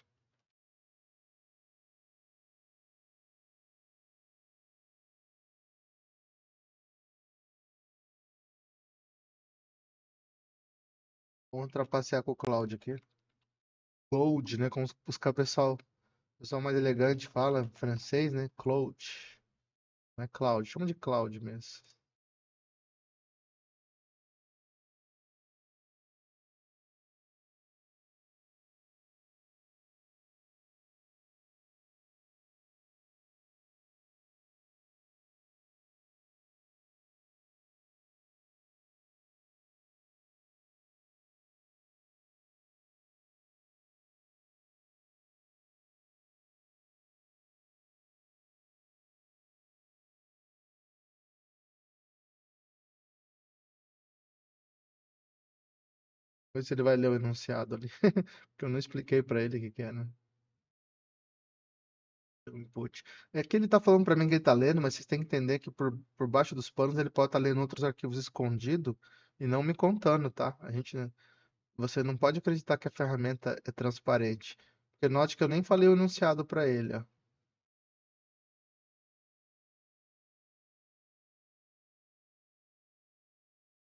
Vamos trapacear com o cloud aqui. Cloud, né? Como buscar pessoal mais elegante fala francês, né? Cloud. Não é cloud. Chama de cloud mesmo. Vê se ele vai ler o enunciado ali. Porque eu não expliquei pra ele o que que é, né? O input. É que ele tá falando pra mim que ele tá lendo, mas vocês têm que entender que por baixo dos panos ele pode estar lendo outros arquivos escondidos e não me contando, tá? Você não pode acreditar que a ferramenta é transparente. Porque note que eu nem falei o enunciado pra ele, ó.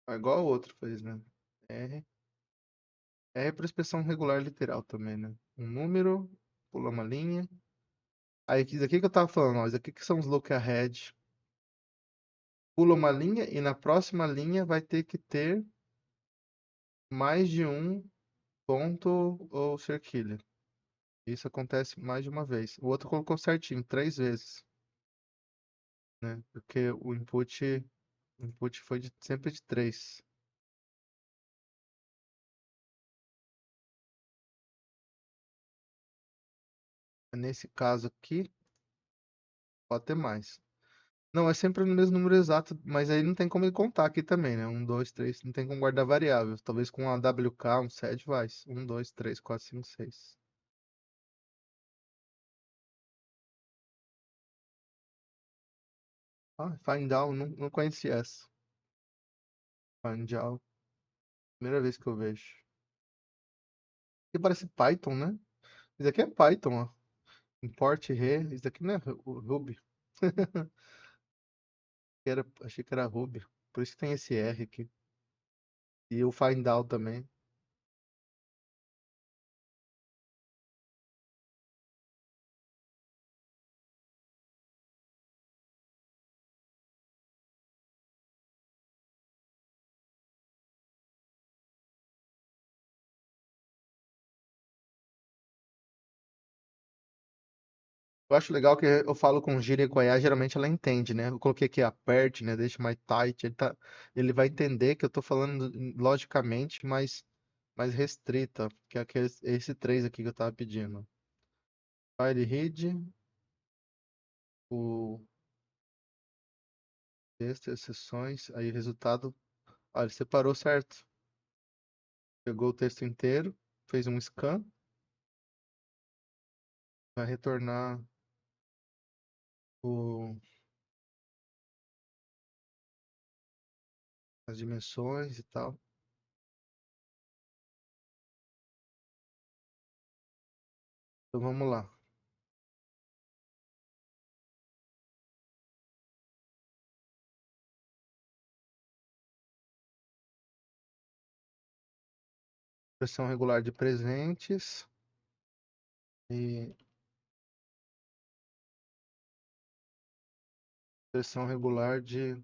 É igual o outro fez, né? R. R para expressão regular literal também, né? Um número, pula uma linha. Aí, isso aqui que eu tava falando, ó, isso aqui que são os look ahead. pula uma linha e na próxima linha vai ter que ter mais de um ponto ou cerquilha. Isso acontece mais de uma vez. O outro colocou certinho, 3 vezes, né? Porque o input foi sempre de 3. Nesse caso aqui, pode ter mais. Não, é sempre no mesmo número exato, mas aí não tem como ele contar aqui também, né? Um, 2, 3, não tem como guardar variável. Talvez com a WK, um set vai. Um, 2, 3, 4, 5, 6. Ah, find out, não conhecia essa. Find out, primeira vez que eu vejo. E parece Python, né? Isso aqui é Python, ó. Import re, isso aqui não é Ruby. Achei que era Ruby. Por isso que tem esse R aqui. E o find out também. Eu acho legal que eu falo com gíria Goiás, geralmente ela entende, né? Eu coloquei aqui aperte, né? Deixa mais tight. Ele vai entender que eu tô falando logicamente, mas mais restrita, que é esse 3 aqui que eu tava pedindo. File read, o texto, exceções, aí o resultado. Olha, ele separou certo. Pegou o texto inteiro, fez um scan, vai retornar o, as dimensões e tal. Então vamos lá. Expressão regular de presentes e expressão regular de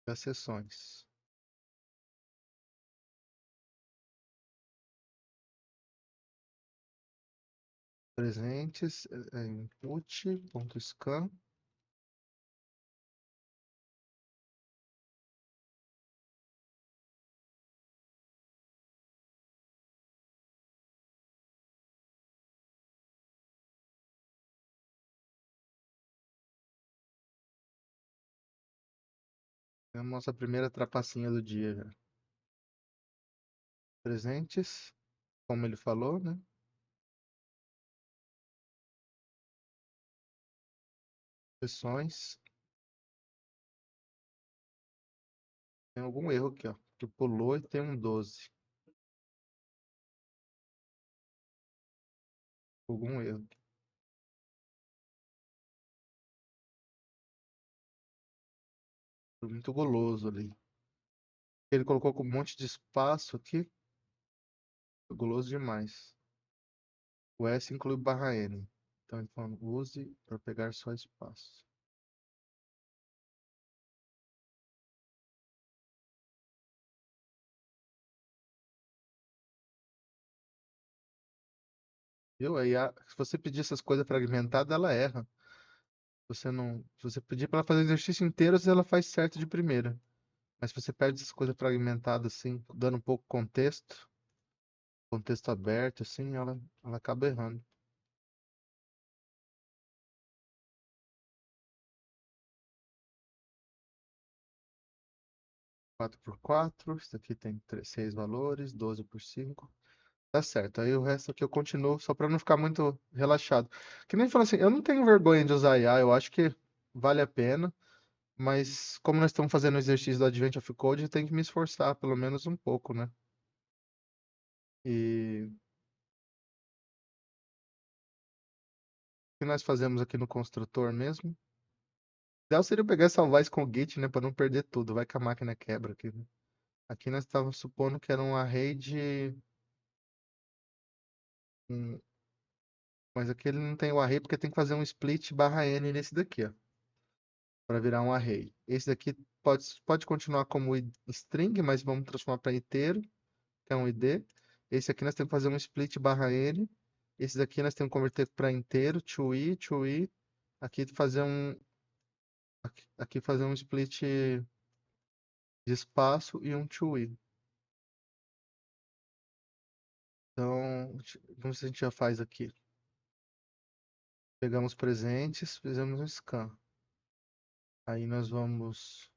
acessões. Presentes, input.scan. É a nossa primeira trapacinha do dia já. Presentes, como ele falou, né? Sessões. Tem algum erro aqui, ó. Que pulou e tem um 12. Algum erro. Foi muito goloso ali. Ele colocou com um monte de espaço aqui. Foi guloso demais. O S inclui barra N. Então ele falando, use para pegar só espaço. Viu? Aí, se você pedir essas coisas fragmentadas, ela erra. Você não, se você pedir para ela fazer o exercício inteiro, ela faz certo de primeira. Mas se você perde essas coisas fragmentadas assim, dando um pouco contexto aberto assim, ela acaba errando. 4 por 4, isso aqui tem 6 valores, 12 por 5. Tá certo. Aí o resto aqui eu continuo só para não ficar muito relaxado. Que nem falou assim, eu não tenho vergonha de usar IA, eu acho que vale a pena, mas como nós estamos fazendo o exercício do Advent of Code, eu tenho que me esforçar pelo menos um pouco, né? E o que nós fazemos aqui no construtor mesmo? O ideal seria eu pegar e salvar isso com o Git, né, para não perder tudo. Vai que a máquina quebra aqui, né? Aqui nós estávamos supondo que era um array de um Mas aqui ele não tem o array porque tem que fazer um split barra n nesse daqui, ó, para virar um array. Esse daqui pode continuar como string, mas vamos transformar para inteiro, que é um id. Esse aqui nós temos que fazer um split barra n. Esse daqui nós temos que converter para inteiro, to i. Aqui fazer um split de espaço e um to i. Então, vamos ver se a gente já faz aqui. Pegamos presentes, fizemos um scan. Aí nós vamos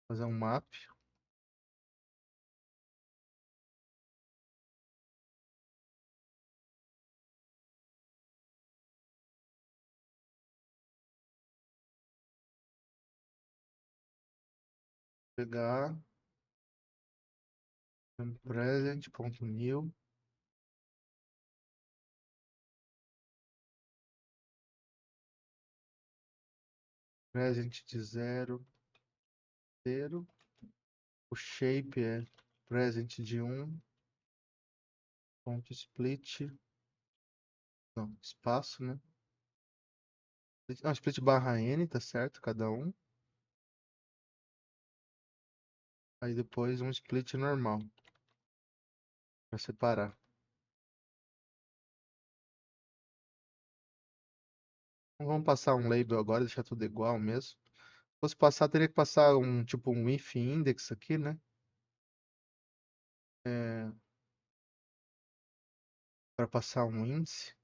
fazer um map. Pegar present.new. Present de 0, 0. O shape é present de 1. Ponto split. Não, espaço, né? Não, split barra n, tá certo? Cada um. Aí depois um split normal. Pra separar. Não vamos passar um label agora, deixar tudo igual mesmo. Se fosse passar, teria que passar um tipo um if index aqui, né? Para passar um índice.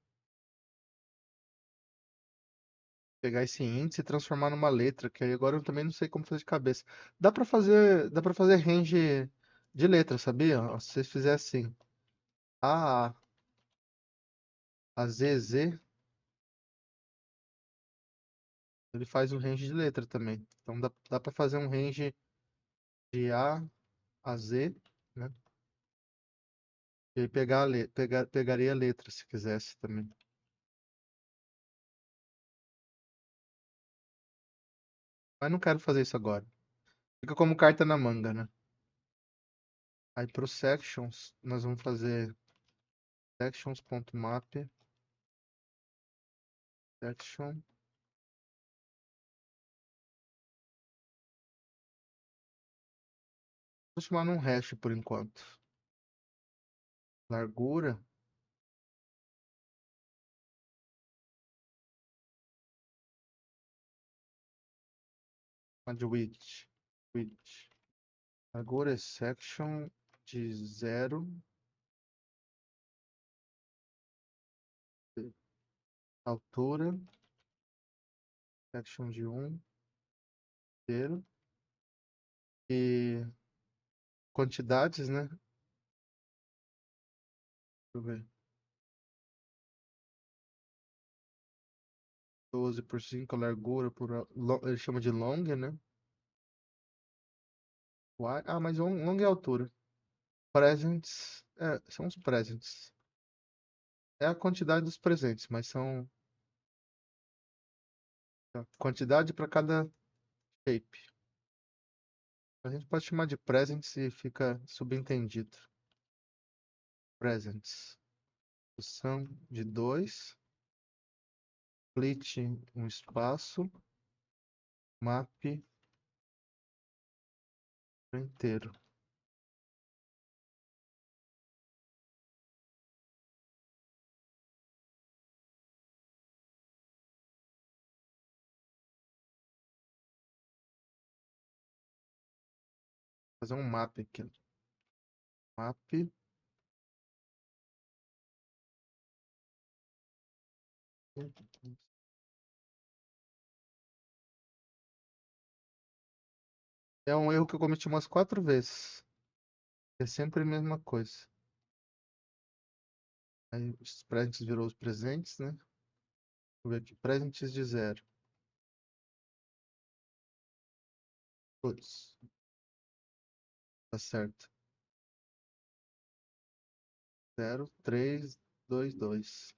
Pegar esse índice e transformar numa letra, que aí agora eu também não sei como fazer de cabeça. Dá para fazer range de letra, sabia? Se vocês fizessem assim, a Z, Z, ele faz um range de letra também. Então dá para fazer um range de A a Z, né? E aí pegaria a letra se quisesse também. Mas não quero fazer isso agora. Fica como carta na manga, né? Aí para os sections, nós vamos fazer sections.map section. Vou chamar num hash por enquanto. Largura. De width. Width. Largura é section de 0. Altura. Section de 1. 0. E quantidades, né? Deixa eu ver. 12 por 5, largura por. Ele chama de long, né? Mas long é altura. Presents. São os presents. É a quantidade dos presentes, mas são a quantidade para cada shape. A gente pode chamar de presents e fica subentendido. Presents. São de 2. Split um espaço. Map inteiro. Fazer um map aqui. Map. É um erro que eu cometi umas 4 vezes. É sempre a mesma coisa. Aí os presentes virou os presentes, né? Vou ver aqui. Presentes de 0. Putz, tá certo. 0, 3, 2, 2.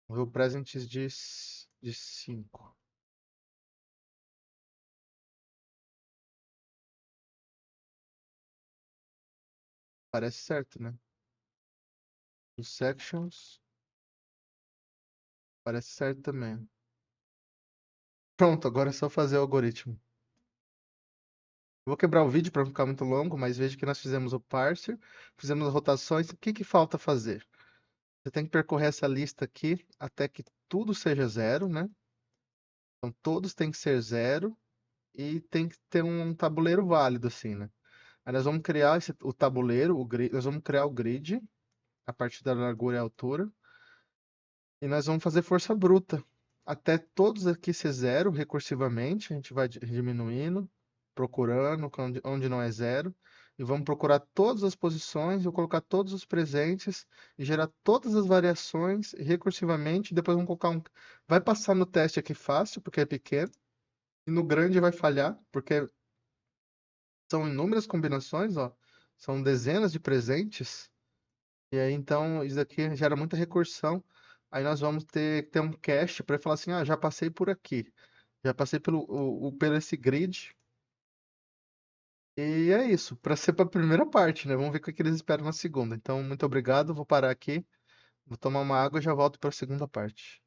Vou ver o presentes de 5. Parece certo, né? Os sections. parece certo também. Pronto, agora é só fazer o algoritmo. Eu vou quebrar o vídeo para não ficar muito longo, mas veja que nós fizemos o parser, fizemos as rotações. O que que falta fazer? Você tem que percorrer essa lista aqui até que tudo seja zero, né? Então todos têm que ser zero e tem que ter um tabuleiro válido, assim, né? Aí nós vamos criar o tabuleiro, nós vamos criar o grid a partir da largura e altura. E nós vamos fazer força bruta. Até todos aqui ser zero recursivamente, a gente vai diminuindo, procurando onde não é zero. E vamos procurar todas as posições, vou colocar todos os presentes e gerar todas as variações recursivamente. Depois vamos colocar um. Vai passar no teste aqui fácil, porque é pequeno. E no grande vai falhar, porque são inúmeras combinações, ó. São dezenas de presentes. E aí, então, isso aqui gera muita recursão. Aí nós vamos ter que ter um cache para falar assim, ah, já passei por aqui. Já passei pelo esse grid. E é isso, para ser para a primeira parte, né? Vamos ver o que eles esperam na segunda. Então, muito obrigado, vou parar aqui, vou tomar uma água e já volto para a segunda parte.